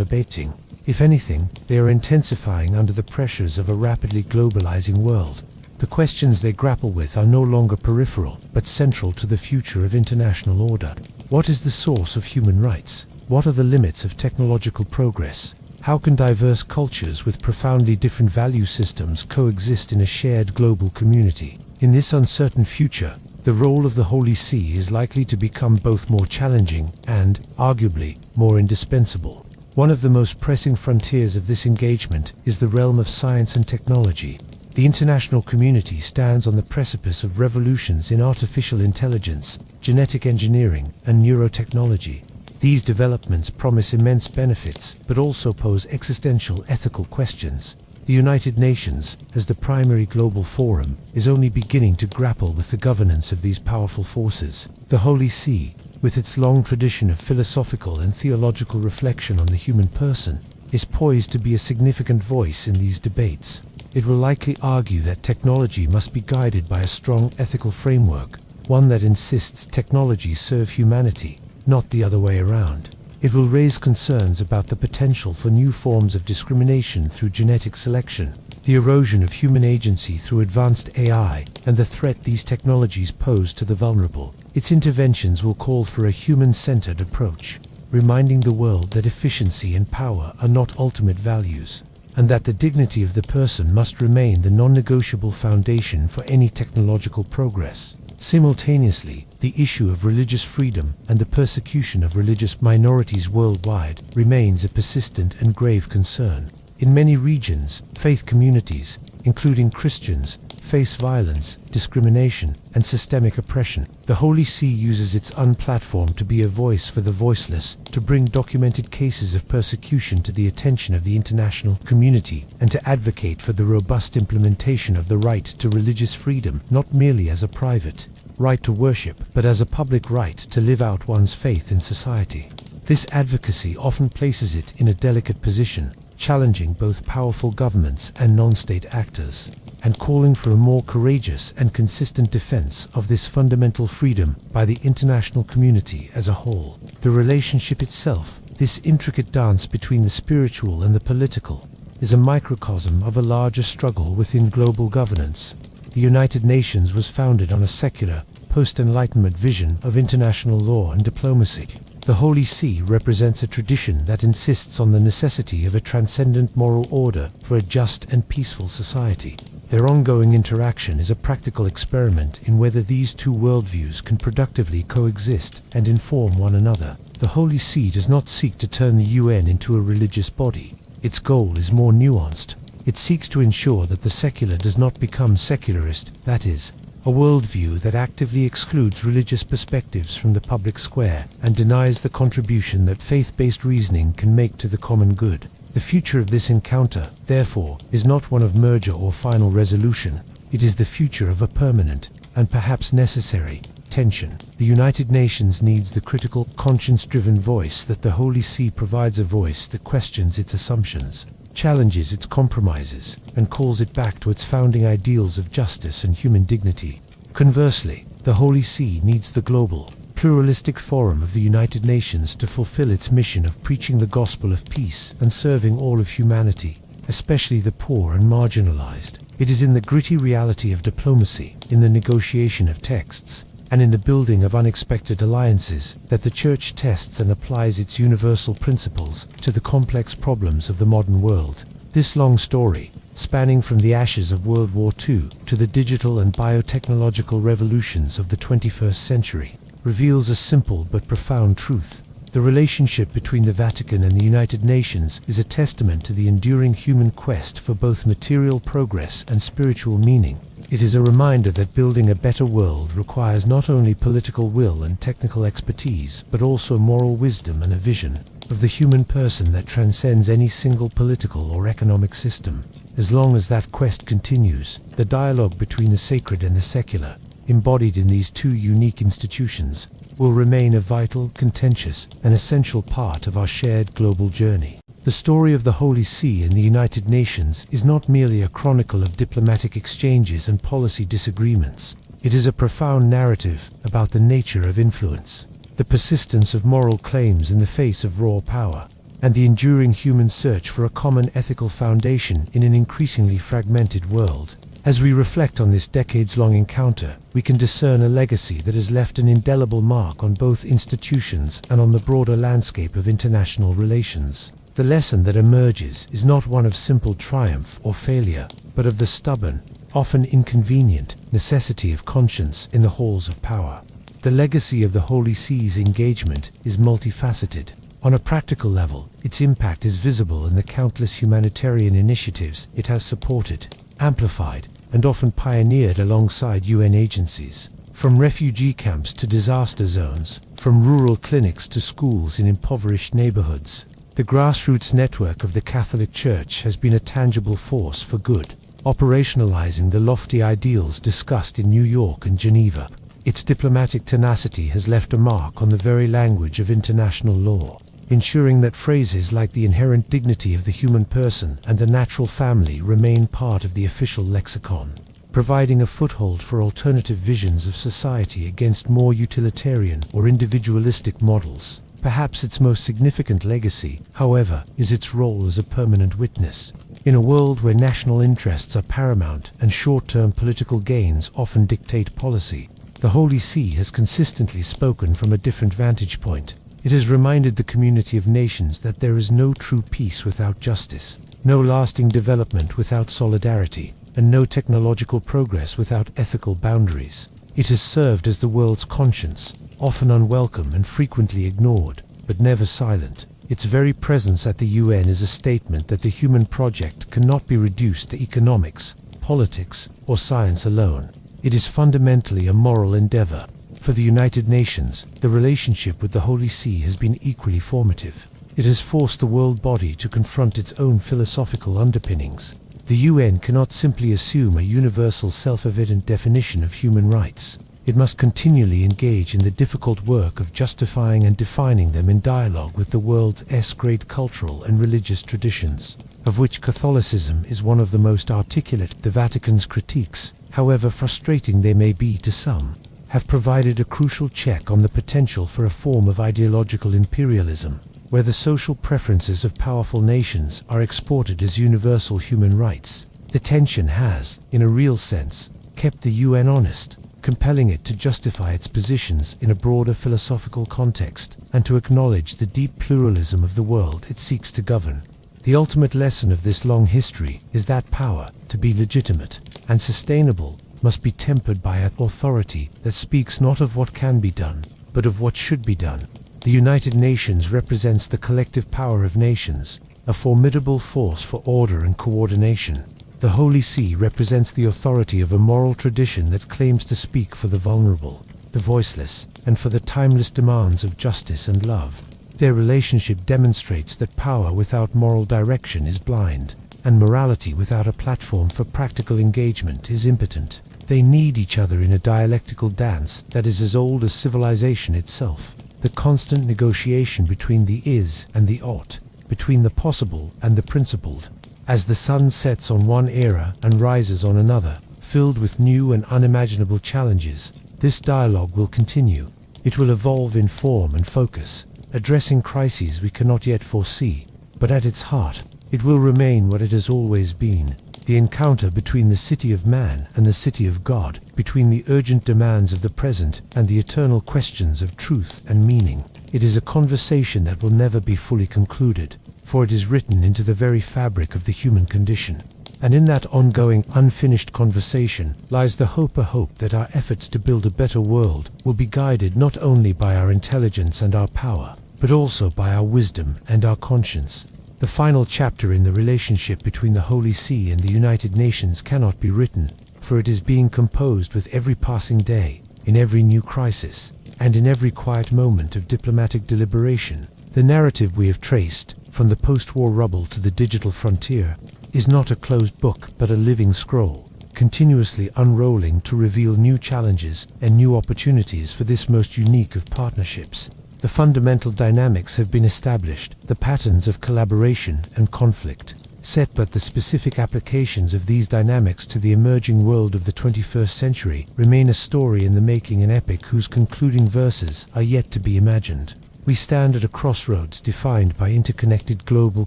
abating. If anything, they are intensifying under the pressures of a rapidly globalizing world. The questions they grapple with are no longer peripheral, but central to the future of international order. What is the source of human rights? What are the limits of technological progress? How can diverse cultures with profoundly different value systems coexist in a shared global community? In this uncertain future, the role of the Holy See is likely to become both more challenging and, arguably, more indispensable. One of the most pressing frontiers of this engagement is the realm of science and technology. The international community stands on the precipice of revolutions in artificial intelligence, genetic engineering, and neurotechnology. These developments promise immense benefits, but also pose existential ethical questions. The United Nations, as the primary global forum, is only beginning to grapple with the governance of these powerful forces. The Holy See, with its long tradition of philosophical and theological reflection on the human person, is poised to be a significant voice in these debates. It will likely argue that technology must be guided by a strong ethical framework, one that insists technology serve humanity, not the other way around. It will raise concerns about the potential for new forms of discrimination through genetic selection, the erosion of human agency through advanced AI, and the threat these technologies pose to the vulnerable. Its interventions will call for a human-centered approach, reminding the world that efficiency and power are not ultimate values, and that the dignity of the person must remain the non-negotiable foundation for any technological progress. Simultaneously, the issue of religious freedom and the persecution of religious minorities worldwide remains a persistent and grave concern. In many regions, faith communities, including Christians, face violence, discrimination, and systemic oppression. The Holy See uses its platform to be a voice for the voiceless, to bring documented cases of persecution to the attention of the international community, and to advocate for the robust implementation of the right to religious freedom, not merely as a private right to worship, but as a public right to live out one's faith in society. This advocacy often places it in a delicate position, challenging both powerful governments and non-state actors. and calling for a more courageous and consistent defense of this fundamental freedom by the international community as a whole. The relationship itself, this intricate dance between the spiritual and the political, is a microcosm of a larger struggle within global governance. The United Nations was founded on a secular, post-Enlightenment vision of international law and diplomacy. The Holy See represents a tradition that insists on the necessity of a transcendent moral order for a just and peaceful society. Their ongoing interaction is a practical experiment in whether these two worldviews can productively coexist and inform one another. The Holy See does not seek to turn the UN into a religious body. Its goal is more nuanced. It seeks to ensure that the secular does not become secularist, that is, a worldview that actively excludes religious perspectives from the public square and denies the contribution that faith-based reasoning can make to the common good. The future of this encounter, therefore, is not one of merger or final resolution. It is the future of a permanent, and perhaps necessary, tension. The United Nations needs the critical, conscience-driven voice that the Holy See provides, a voice that questions its assumptions, challenges its compromises, and calls it back to its founding ideals of justice and human dignity. Conversely, the Holy See needs the global, pluralistic forum of the United Nations to fulfill its mission of preaching the gospel of peace and serving all of humanity, especially the poor and marginalized. It is in the gritty reality of diplomacy, in the negotiation of texts, and in the building of unexpected alliances that the Church tests and applies its universal principles to the complex problems of the modern world. This long story, spanning from the ashes of World War II to the digital and biotechnological revolutions of the 21st century, reveals a simple but profound truth. The relationship between the Vatican and the United Nations is a testament to the enduring human quest for both material progress and spiritual meaning. It is a reminder that building a better world requires not only political will and technical expertise, but also moral wisdom and a vision of the human person that transcends any single political or economic system. As long as that quest continues, the dialogue between the sacred and the secular, embodied in these two unique institutions, will remain a vital, contentious, and essential part of our shared global journey. The story of the Holy See and the United Nations is not merely a chronicle of diplomatic exchanges and policy disagreements. It is a profound narrative about the nature of influence, the persistence of moral claims in the face of raw power, and the enduring human search for a common ethical foundation in an increasingly fragmented world. As we reflect on this decades-long encounter, we can discern a legacy that has left an indelible mark on both institutions and on the broader landscape of international relations. The lesson that emerges is not one of simple triumph or failure, but of the stubborn, often inconvenient, necessity of conscience in the halls of power. The legacy of the Holy See's engagement is multifaceted. On a practical level, its impact is visible in the countless humanitarian initiatives it has supported, amplified, and often pioneered alongside UN agencies. From refugee camps to disaster zones, from rural clinics to schools in impoverished neighborhoods, the grassroots network of the Catholic Church has been a tangible force for good, operationalizing the lofty ideals discussed in New York and Geneva. Its diplomatic tenacity has left a mark on the very language of international law, ensuring that phrases like the inherent dignity of the human person and the natural family remain part of the official lexicon, providing a foothold for alternative visions of society against more utilitarian or individualistic models. Perhaps its most significant legacy, however, is its role as a permanent witness. In a world where national interests are paramount and short-term political gains often dictate policy, the Holy See has consistently spoken from a different vantage point. It has reminded the community of nations that there is no true peace without justice, no lasting development without solidarity, and no technological progress without ethical boundaries. It has served as the world's conscience, often unwelcome and frequently ignored, but never silent. Its very presence at the UN is a statement that the human project cannot be reduced to economics, politics, or science alone. It is fundamentally a moral endeavor. For the United Nations, the relationship with the Holy See has been equally formative. It has forced the world body to confront its own philosophical underpinnings. The UN cannot simply assume a universal self-evident definition of human rights. It must continually engage in the difficult work of justifying and defining them in dialogue with the world's great cultural and religious traditions. of which Catholicism is one of the most articulate. The Vatican's critiques, however frustrating they may be to some, have provided a crucial check on the potential for a form of ideological imperialism, where the social preferences of powerful nations are exported as universal human rights. The tension has, in a real sense, kept the UN honest, compelling it to justify its positions in a broader philosophical context and to acknowledge the deep pluralism of the world it seeks to govern. The ultimate lesson of this long history is that power, to be legitimate and sustainable, must be tempered by an authority that speaks not of what can be done, but of what should be done. The United Nations represents the collective power of nations, a formidable force for order and coordination. The Holy See represents the authority of a moral tradition that claims to speak for the vulnerable, the voiceless, and for the timeless demands of justice and love. Their relationship demonstrates that power without moral direction is blind, and morality without a platform for practical engagement is impotent. They need each other in a dialectical dance that is as old as civilization itself. The constant negotiation between the is and the ought, between the possible and the principled. As the sun sets on one era and rises on another, filled with new and unimaginable challenges, this dialogue will continue. It will evolve in form and focus, addressing crises we cannot yet foresee, but at its heart, it will remain what it has always been: the encounter between the city of man and the city of God, between the urgent demands of the present and the eternal questions of truth and meaning. It is a conversation that will never be fully concluded, for it is written into the very fabric of the human condition. And in that ongoing, unfinished conversation lies the hope that our efforts to build a better world will be guided not only by our intelligence and our power, but also by our wisdom and our conscience. The final chapter in the relationship between the Holy See and the United Nations cannot be written, for it is being composed with every passing day, in every new crisis, and in every quiet moment of diplomatic deliberation. The narrative we have traced, from the post-war rubble to the digital frontier, is not a closed book but a living scroll, continuously unrolling to reveal new challenges and new opportunities for this most unique of partnerships. The fundamental dynamics have been established, the patterns of collaboration and conflict set, but the specific applications of these dynamics to the emerging world of the 21st century remain a story in the making, an epic whose concluding verses are yet to be imagined. We stand at a crossroads defined by interconnected global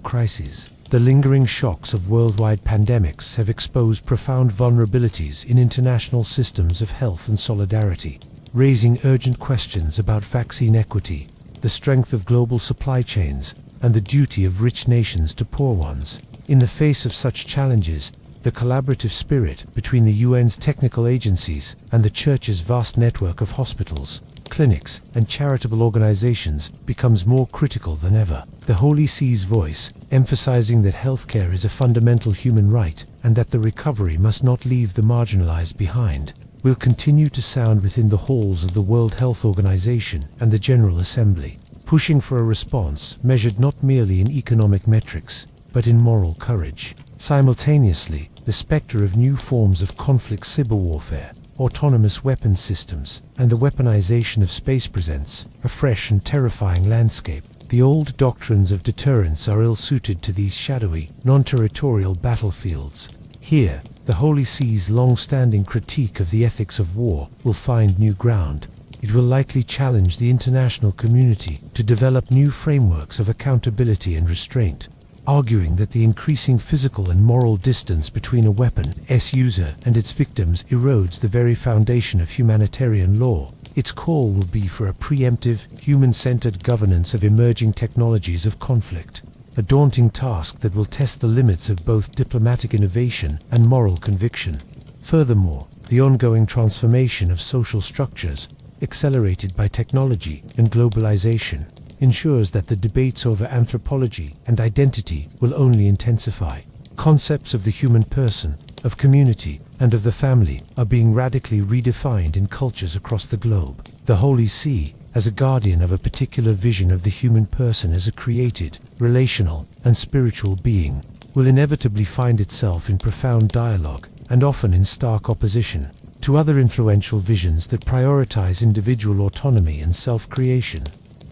crises. The lingering shocks of worldwide pandemics have exposed profound vulnerabilities in international systems of health and solidarity, raising urgent questions about vaccine equity, the strength of global supply chains, and the duty of rich nations to poor ones. In the face of such challenges, the collaborative spirit between the UN's technical agencies and the Church's vast network of hospitals, clinics, and charitable organizations becomes more critical than ever. The Holy See's voice, emphasizing that healthcare is a fundamental human right and that the recovery must not leave the marginalized behind, will continue to sound within the halls of the World Health Organization and the General Assembly, pushing for a response measured not merely in economic metrics, but in moral courage. Simultaneously, the specter of new forms of conflict, cyber warfare, autonomous weapons systems, and the weaponization of space presents a fresh and terrifying landscape. The old doctrines of deterrence are ill-suited to these shadowy, non-territorial battlefields. Here, the Holy See's long-standing critique of the ethics of war will find new ground. It will likely challenge the international community to develop new frameworks of accountability and restraint, arguing that the increasing physical and moral distance between a weapon's user and its victims erodes the very foundation of humanitarian law. Its call will be for a preemptive, human-centered governance of emerging technologies of conflict, a daunting task that will test the limits of both diplomatic innovation and moral conviction. Furthermore, the ongoing transformation of social structures, accelerated by technology and globalization, ensures that the debates over anthropology and identity will only intensify. Concepts of the human person, of community, and of the family are being radically redefined in cultures across the globe. The Holy See, as a guardian of a particular vision of the human person as a created, relational, and spiritual being, will inevitably find itself in profound dialogue, and often in stark opposition, to other influential visions that prioritize individual autonomy and self-creation.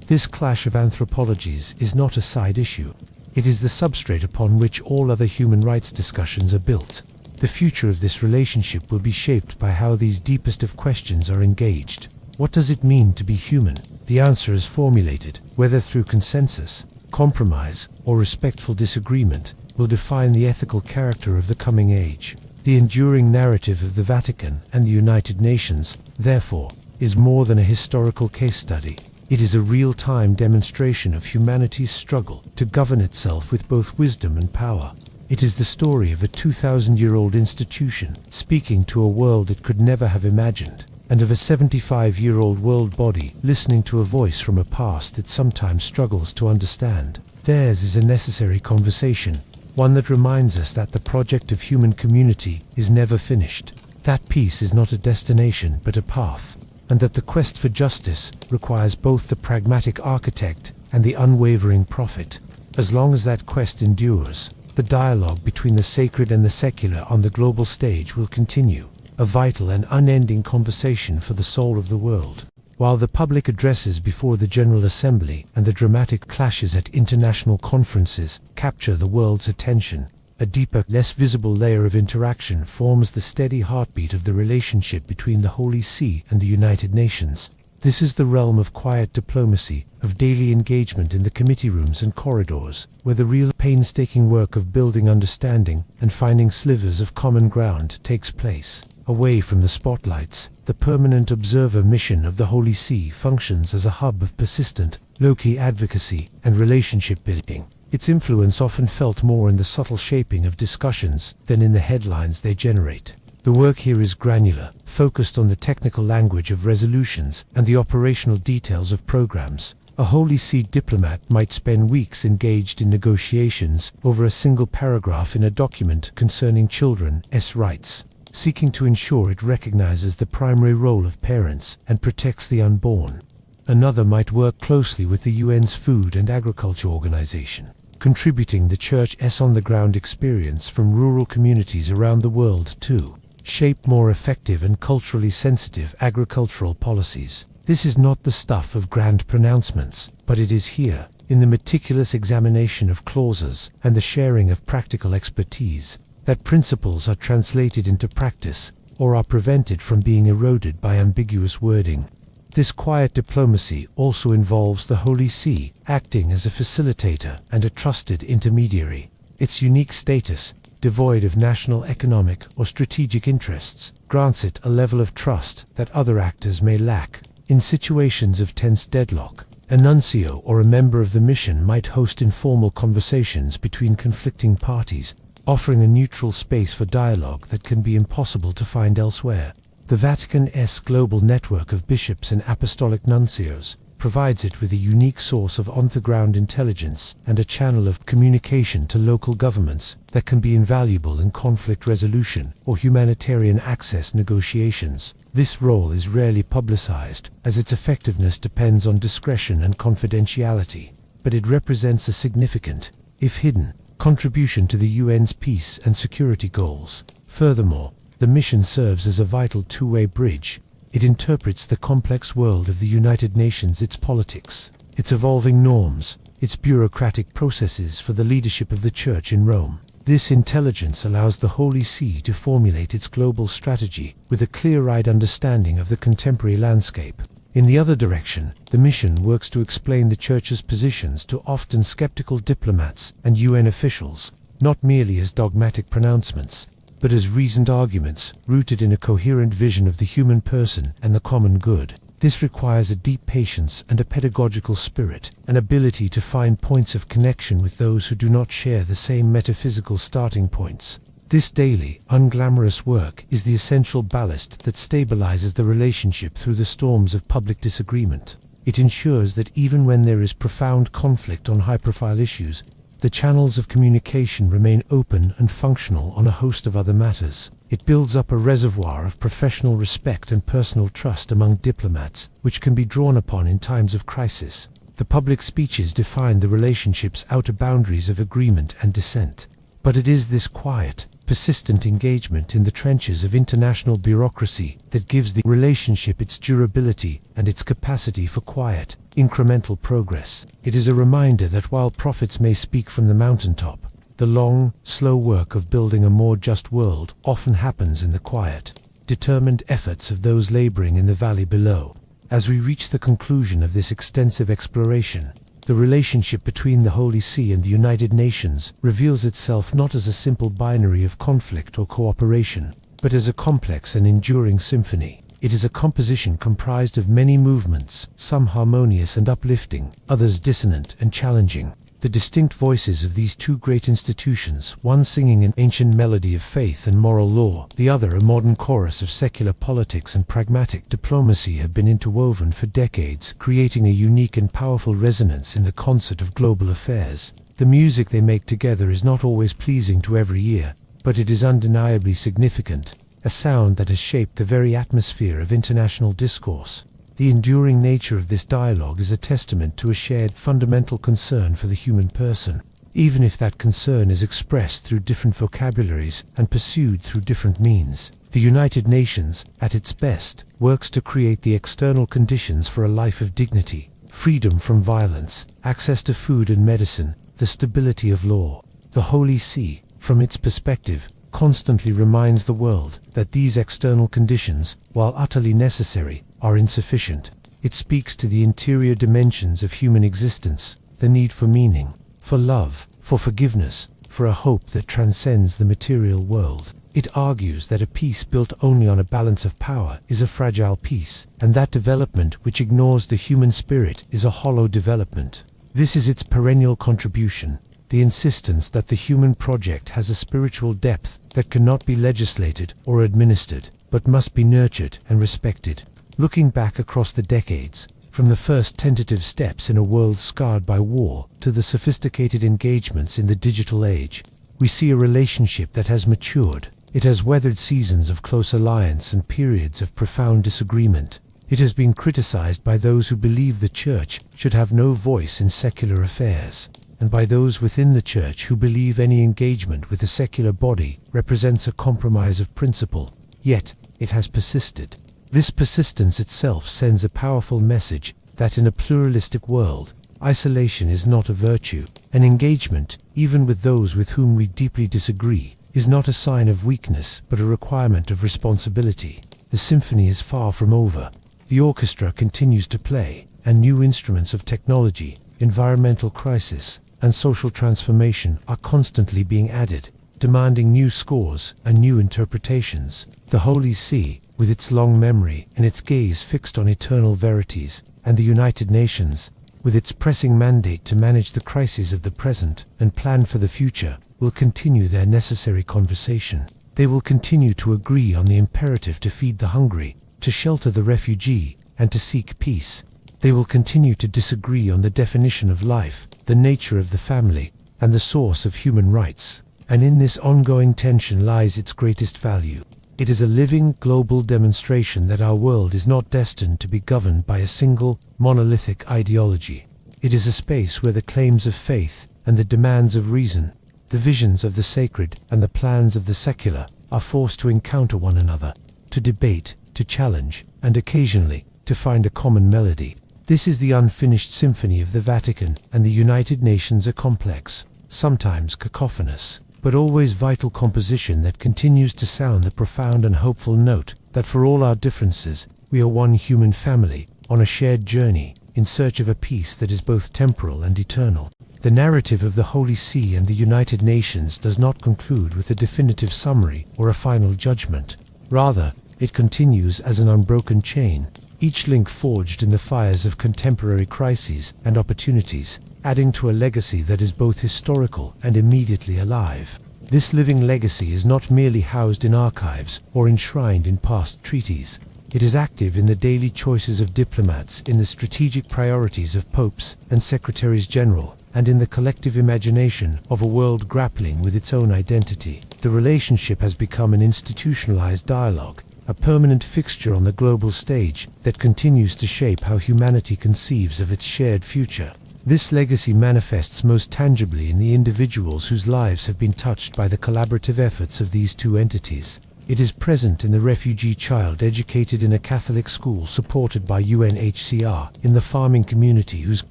This clash of anthropologies is not a side issue. It is the substrate upon which all other human rights discussions are built. The future of this relationship will be shaped by how these deepest of questions are engaged. What does it mean to be human? The answer is formulated, whether through consensus, compromise, or respectful disagreement, will define the ethical character of the coming age. The enduring narrative of the Vatican and the United Nations, therefore, is more than a historical case study. It is a real-time demonstration of humanity's struggle to govern itself with both wisdom and power. It is the story of a 2,000-year-old institution speaking to a world it could never have imagined, and of a 75-year-old world body listening to a voice from a past it sometimes struggles to understand. Theirs is a necessary conversation, one that reminds us that the project of human community is never finished, that peace is not a destination but a path, and that the quest for justice requires both the pragmatic architect and the unwavering prophet. As long as that quest endures, the dialogue between the sacred and the secular on the global stage will continue, a vital and unending conversation for the soul of the world. While the public addresses before the General Assembly and the dramatic clashes at international conferences capture the world's attention, a deeper, less visible layer of interaction forms the steady heartbeat of the relationship between the Holy See and the United Nations. This is the realm of quiet diplomacy, of daily engagement in the committee rooms and corridors, where the real painstaking work of building understanding and finding slivers of common ground takes place. Away from the spotlights, the permanent observer mission of the Holy See functions as a hub of persistent, low-key advocacy and relationship building. Its influence often felt more in the subtle shaping of discussions than in the headlines they generate. The work here is granular, focused on the technical language of resolutions and the operational details of programs. A Holy See diplomat might spend weeks engaged in negotiations over a single paragraph in a document concerning children's rights, seeking to ensure it recognizes the primary role of parents and protects the unborn. Another might work closely with the UN's Food and Agriculture Organization, contributing the Church's on-the-ground experience from rural communities around the world to shape more effective and culturally sensitive agricultural policies. This is not the stuff of grand pronouncements, but it is here, in the meticulous examination of clauses and the sharing of practical expertise, that principles are translated into practice or are prevented from being eroded by ambiguous wording. This quiet diplomacy also involves the Holy See acting as a facilitator and a trusted intermediary. Its unique status, devoid of national economic or strategic interests, grants it a level of trust that other actors may lack. In situations of tense deadlock, a nuncio or a member of the mission might host informal conversations between conflicting parties, offering a neutral space for dialogue that can be impossible to find elsewhere. The Vatican's global network of bishops and apostolic nuncios provides it with a unique source of on-the-ground intelligence and a channel of communication to local governments that can be invaluable in conflict resolution or humanitarian access negotiations. This role is rarely publicized, as its effectiveness depends on discretion and confidentiality, but it represents a significant, if hidden, contribution to the UN's peace and security goals. Furthermore, the mission serves as a vital two-way bridge. It interprets the complex world of the United Nations, its politics, its evolving norms, its bureaucratic processes for the leadership of the Church in Rome. This intelligence allows the Holy See to formulate its global strategy with a clear-eyed understanding of the contemporary landscape. In the other direction, the mission works to explain the Church's positions to often skeptical diplomats and UN officials, not merely as dogmatic pronouncements, but as reasoned arguments rooted in a coherent vision of the human person and the common good. This requires a deep patience and a pedagogical spirit, an ability to find points of connection with those who do not share the same metaphysical starting points. This daily, unglamorous work is the essential ballast that stabilizes the relationship through the storms of public disagreement. It ensures that even when there is profound conflict on high-profile issues, the channels of communication remain open and functional on a host of other matters. It builds up a reservoir of professional respect and personal trust among diplomats, which can be drawn upon in times of crisis. The public speeches define the relationship's outer boundaries of agreement and dissent. But it is this quiet, persistent engagement in the trenches of international bureaucracy that gives the relationship its durability and its capacity for quiet, incremental progress. It is a reminder that while prophets may speak from the mountaintop, the long, slow work of building a more just world often happens in the quiet, determined efforts of those laboring in the valley below. As we reach the conclusion of this extensive exploration, the relationship between the Holy See and the United Nations reveals itself not as a simple binary of conflict or cooperation, but as a complex and enduring symphony. It is a composition comprised of many movements, some harmonious and uplifting, others dissonant and challenging. The distinct voices of these two great institutions, one singing an ancient melody of faith and moral law, the other a modern chorus of secular politics and pragmatic diplomacy, have been interwoven for decades, creating a unique and powerful resonance in the concert of global affairs. The music they make together is not always pleasing to every ear, but it is undeniably significant, a sound that has shaped the very atmosphere of international discourse. The enduring nature of this dialogue is a testament to a shared fundamental concern for the human person, even if that concern is expressed through different vocabularies and pursued through different means. The United Nations, at its best, works to create the external conditions for a life of dignity, freedom from violence, access to food and medicine, the stability of law. The Holy See, from its perspective, constantly reminds the world that these external conditions, while utterly necessary, are insufficient. It speaks to the interior dimensions of human existence, the need for meaning, for love, for forgiveness, for a hope that transcends the material world. It argues that a peace built only on a balance of power is a fragile peace, and that development which ignores the human spirit is a hollow development. This is its perennial contribution, the insistence that the human project has a spiritual depth that cannot be legislated or administered, but must be nurtured and respected. Looking back across the decades, from the first tentative steps in a world scarred by war to the sophisticated engagements in the digital age, we see a relationship that has matured. It has weathered seasons of close alliance and periods of profound disagreement. It has been criticized by those who believe the Church should have no voice in secular affairs, and by those within the Church who believe any engagement with a secular body represents a compromise of principle. Yet, it has persisted. This persistence itself sends a powerful message that in a pluralistic world, isolation is not a virtue. An engagement, even with those with whom we deeply disagree, is not a sign of weakness but a requirement of responsibility. The symphony is far from over. The orchestra continues to play, and new instruments of technology, environmental crisis, and social transformation are constantly being added, demanding new scores and new interpretations. The Holy See, with its long memory and its gaze fixed on eternal verities, and the United Nations, with its pressing mandate to manage the crises of the present and plan for the future, will continue their necessary conversation. They will continue to agree on the imperative to feed the hungry, to shelter the refugee, and to seek peace. They will continue to disagree on the definition of life, the nature of the family, and the source of human rights. And in this ongoing tension lies its greatest value. It is a living, global demonstration that our world is not destined to be governed by a single, monolithic ideology. It is a space where the claims of faith and the demands of reason, the visions of the sacred and the plans of the secular, are forced to encounter one another, to debate, to challenge, and occasionally, to find a common melody. This is the unfinished symphony of the Vatican and the United Nations, a complex, sometimes cacophonous, but always vital composition that continues to sound the profound and hopeful note that for all our differences, we are one human family, on a shared journey, in search of a peace that is both temporal and eternal. The narrative of the Holy See and the United Nations does not conclude with a definitive summary or a final judgment. Rather, it continues as an unbroken chain, each link forged in the fires of contemporary crises and opportunities, adding to a legacy that is both historical and immediately alive. This living legacy is not merely housed in archives or enshrined in past treaties. It is active in the daily choices of diplomats, in the strategic priorities of popes and secretaries general, and in the collective imagination of a world grappling with its own identity. The relationship has become an institutionalized dialogue, a permanent fixture on the global stage that continues to shape how humanity conceives of its shared future. This legacy manifests most tangibly in the individuals whose lives have been touched by the collaborative efforts of these two entities. It is present in the refugee child educated in a Catholic school supported by UNHCR, in the farming community whose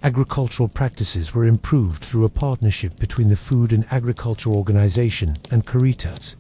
agricultural practices were improved through a partnership between the Food and Agriculture Organization and Caritas,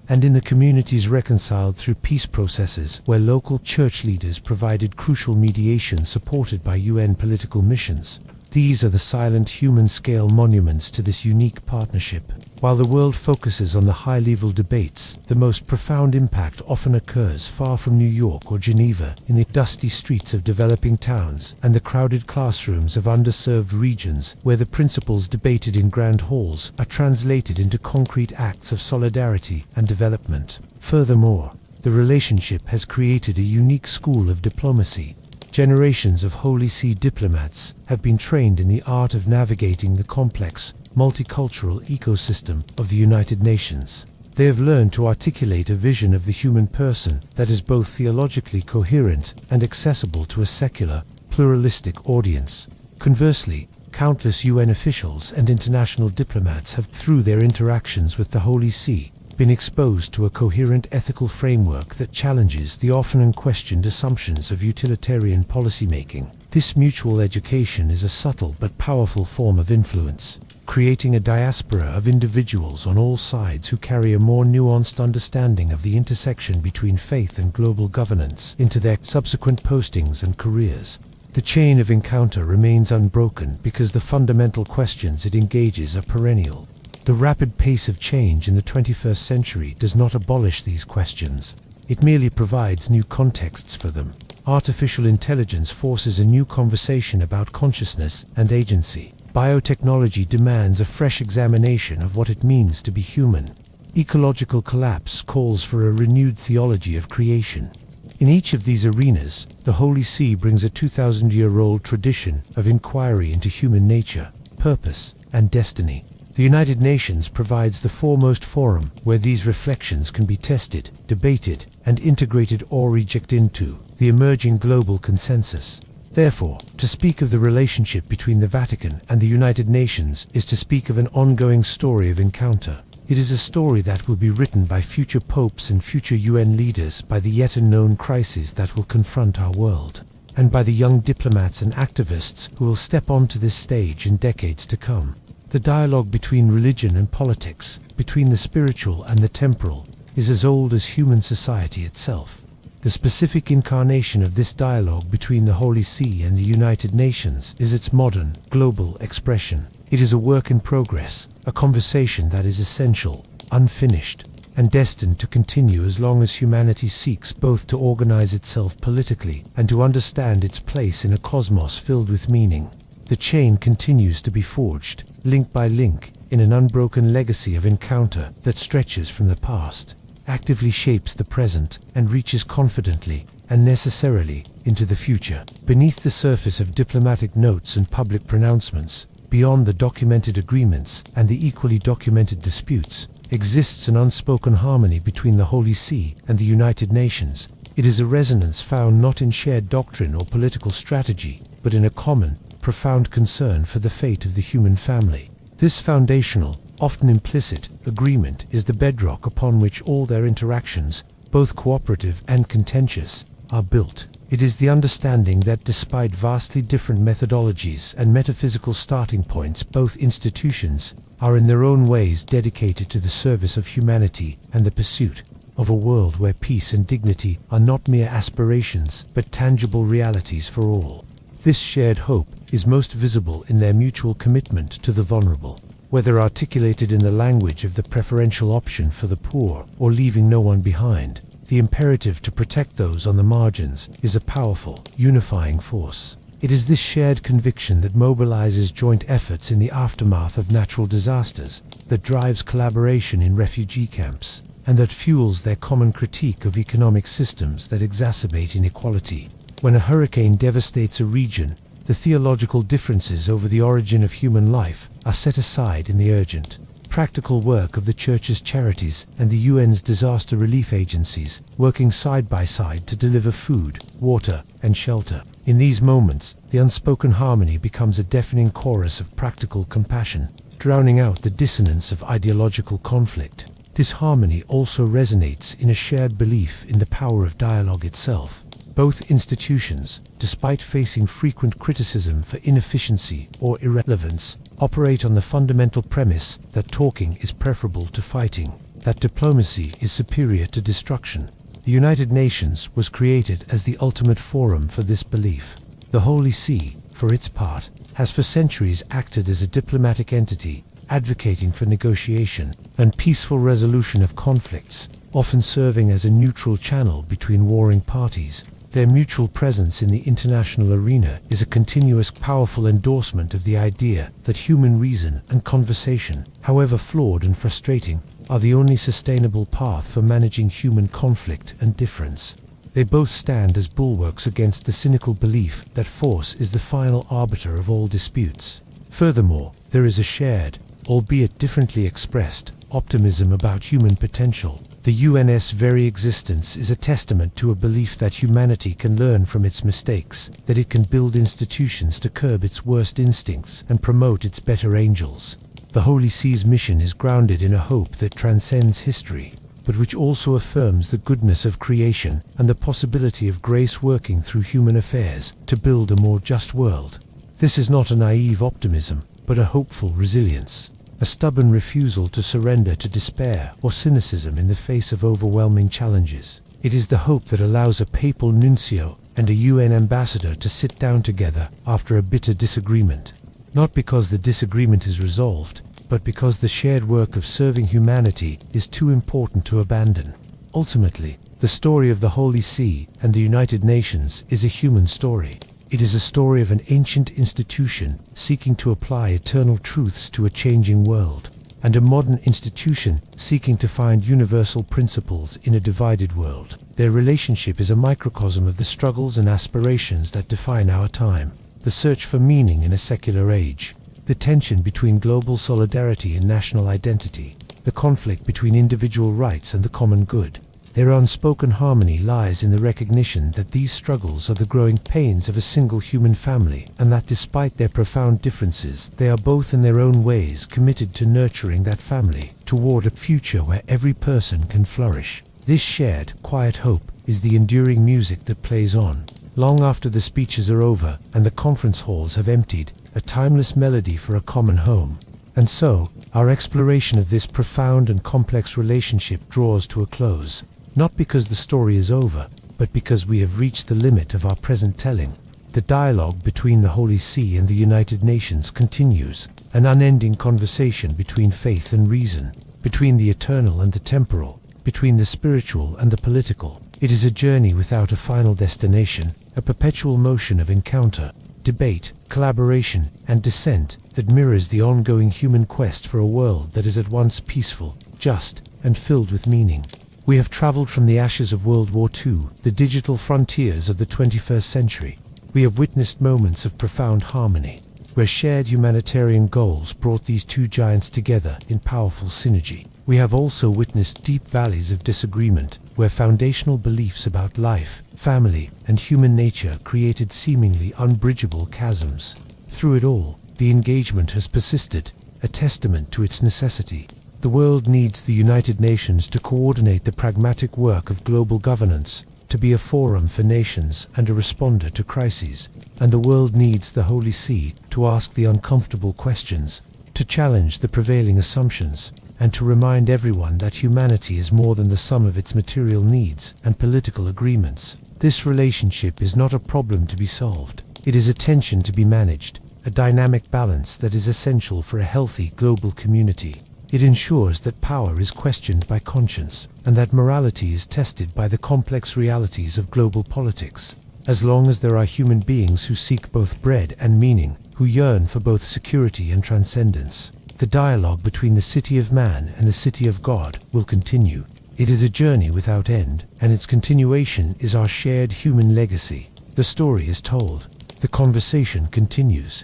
and in the communities reconciled through peace processes where local church leaders provided crucial mediation supported by UN political missions. These are the silent human-scale monuments to this unique partnership. While the world focuses on the high-level debates, the most profound impact often occurs far from New York or Geneva, in the dusty streets of developing towns and the crowded classrooms of underserved regions, where the principles debated in grand halls are translated into concrete acts of solidarity and development. Furthermore, the relationship has created a unique school of diplomacy. Generations of Holy See diplomats have been trained in the art of navigating the complex, multicultural ecosystem of the United Nations. They have learned to articulate a vision of the human person that is both theologically coherent and accessible to a secular, pluralistic audience. Conversely, countless UN officials and international diplomats have, through their interactions with the Holy See, been exposed to a coherent ethical framework that challenges the often unquestioned assumptions of utilitarian policymaking. This mutual education is a subtle but powerful form of influence, creating a diaspora of individuals on all sides who carry a more nuanced understanding of the intersection between faith and global governance into their subsequent postings and careers. The chain of encounter remains unbroken because the fundamental questions it engages are perennial. The rapid pace of change in the 21st century does not abolish these questions. It merely provides new contexts for them. Artificial intelligence forces a new conversation about consciousness and agency. Biotechnology demands a fresh examination of what it means to be human. Ecological collapse calls for a renewed theology of creation. In each of these arenas, the Holy See brings a 2,000-year-old tradition of inquiry into human nature, purpose, and destiny. The United Nations provides the foremost forum where these reflections can be tested, debated, and integrated or rejected into the emerging global consensus. Therefore, to speak of the relationship between the Vatican and the United Nations is to speak of an ongoing story of encounter. It is a story that will be written by future popes and future UN leaders, by the yet unknown crises that will confront our world, and by the young diplomats and activists who will step onto this stage in decades to come. The dialogue between religion and politics, between the spiritual and the temporal, is as old as human society itself. The specific incarnation of this dialogue between the Holy See and the United Nations is its modern, global expression. It is a work in progress, a conversation that is essential, unfinished, and destined to continue as long as humanity seeks both to organize itself politically and to understand its place in a cosmos filled with meaning. The chain continues to be forged, link by link, in an unbroken legacy of encounter that stretches from the past, actively shapes the present, and reaches confidently and necessarily into the future. Beneath the surface of diplomatic notes and public pronouncements, beyond the documented agreements and the equally documented disputes, exists an unspoken harmony between the Holy See and the United Nations. It is a resonance found not in shared doctrine or political strategy, but in a common, profound concern for the fate of the human family. This foundational, often implicit, agreement is the bedrock upon which all their interactions, both cooperative and contentious, are built. It is the understanding that despite vastly different methodologies and metaphysical starting points, both institutions are in their own ways dedicated to the service of humanity and the pursuit of a world where peace and dignity are not mere aspirations but tangible realities for all. This shared hope is most visible in their mutual commitment to the vulnerable. Whether articulated in the language of the preferential option for the poor or leaving no one behind, the imperative to protect those on the margins is a powerful, unifying force. It is this shared conviction that mobilizes joint efforts in the aftermath of natural disasters, that drives collaboration in refugee camps, and that fuels their common critique of economic systems that exacerbate inequality. When a hurricane devastates a region, the theological differences over the origin of human life are set aside in the urgent, practical work of the Church's charities and the UN's disaster relief agencies, working side by side to deliver food, water, and shelter. In these moments, the unspoken harmony becomes a deafening chorus of practical compassion, drowning out the dissonance of ideological conflict. This harmony also resonates in a shared belief in the power of dialogue itself. Both institutions, despite facing frequent criticism for inefficiency or irrelevance, operate on the fundamental premise that talking is preferable to fighting, that diplomacy is superior to destruction. The United Nations was created as the ultimate forum for this belief. The Holy See, for its part, has for centuries acted as a diplomatic entity, advocating for negotiation and peaceful resolution of conflicts, often serving as a neutral channel between warring parties. Their mutual presence in the international arena is a continuous, powerful endorsement of the idea that human reason and conversation, however flawed and frustrating, are the only sustainable path for managing human conflict and difference. They both stand as bulwarks against the cynical belief that force is the final arbiter of all disputes. Furthermore, there is a shared, albeit differently expressed, optimism about human potential. The UN's very existence is a testament to a belief that humanity can learn from its mistakes, that it can build institutions to curb its worst instincts and promote its better angels. The Holy See's mission is grounded in a hope that transcends history, but which also affirms the goodness of creation and the possibility of grace working through human affairs to build a more just world. This is not a naive optimism, but a hopeful resilience. A stubborn refusal to surrender to despair or cynicism in the face of overwhelming challenges. It is the hope that allows a papal nuncio and a UN ambassador to sit down together after a bitter disagreement. Not because the disagreement is resolved, but because the shared work of serving humanity is too important to abandon. Ultimately, the story of the Holy See and the United Nations is a human story. It is a story of an ancient institution seeking to apply eternal truths to a changing world, and a modern institution seeking to find universal principles in a divided world. Their relationship is a microcosm of the struggles and aspirations that define our time, the search for meaning in a secular age, the tension between global solidarity and national identity, the conflict between individual rights and the common good. Their unspoken harmony lies in the recognition that these struggles are the growing pains of a single human family, and that despite their profound differences, they are both in their own ways committed to nurturing that family toward a future where every person can flourish. This shared, quiet hope is the enduring music that plays on, long after the speeches are over and the conference halls have emptied, a timeless melody for a common home. And so, our exploration of this profound and complex relationship draws to a close. Not because the story is over, but because we have reached the limit of our present telling. The dialogue between the Holy See and the United Nations continues, an unending conversation between faith and reason, between the eternal and the temporal, between the spiritual and the political. It is a journey without a final destination, a perpetual motion of encounter, debate, collaboration, and dissent that mirrors the ongoing human quest for a world that is at once peaceful, just, and filled with meaning. We have traveled from the ashes of World War II, the digital frontiers of the 21st century. We have witnessed moments of profound harmony, where shared humanitarian goals brought these two giants together in powerful synergy. We have also witnessed deep valleys of disagreement, where foundational beliefs about life, family, and human nature created seemingly unbridgeable chasms. Through it all, the engagement has persisted, a testament to its necessity. The world needs the United Nations to coordinate the pragmatic work of global governance, to be a forum for nations and a responder to crises. And the world needs the Holy See to ask the uncomfortable questions, to challenge the prevailing assumptions, and to remind everyone that humanity is more than the sum of its material needs and political agreements. This relationship is not a problem to be solved. It is a tension to be managed, a dynamic balance that is essential for a healthy global community. It ensures that power is questioned by conscience, and that morality is tested by the complex realities of global politics. As long as there are human beings who seek both bread and meaning, who yearn for both security and transcendence, the dialogue between the city of man and the city of God will continue. It is a journey without end, and its continuation is our shared human legacy. The story is told. The conversation continues.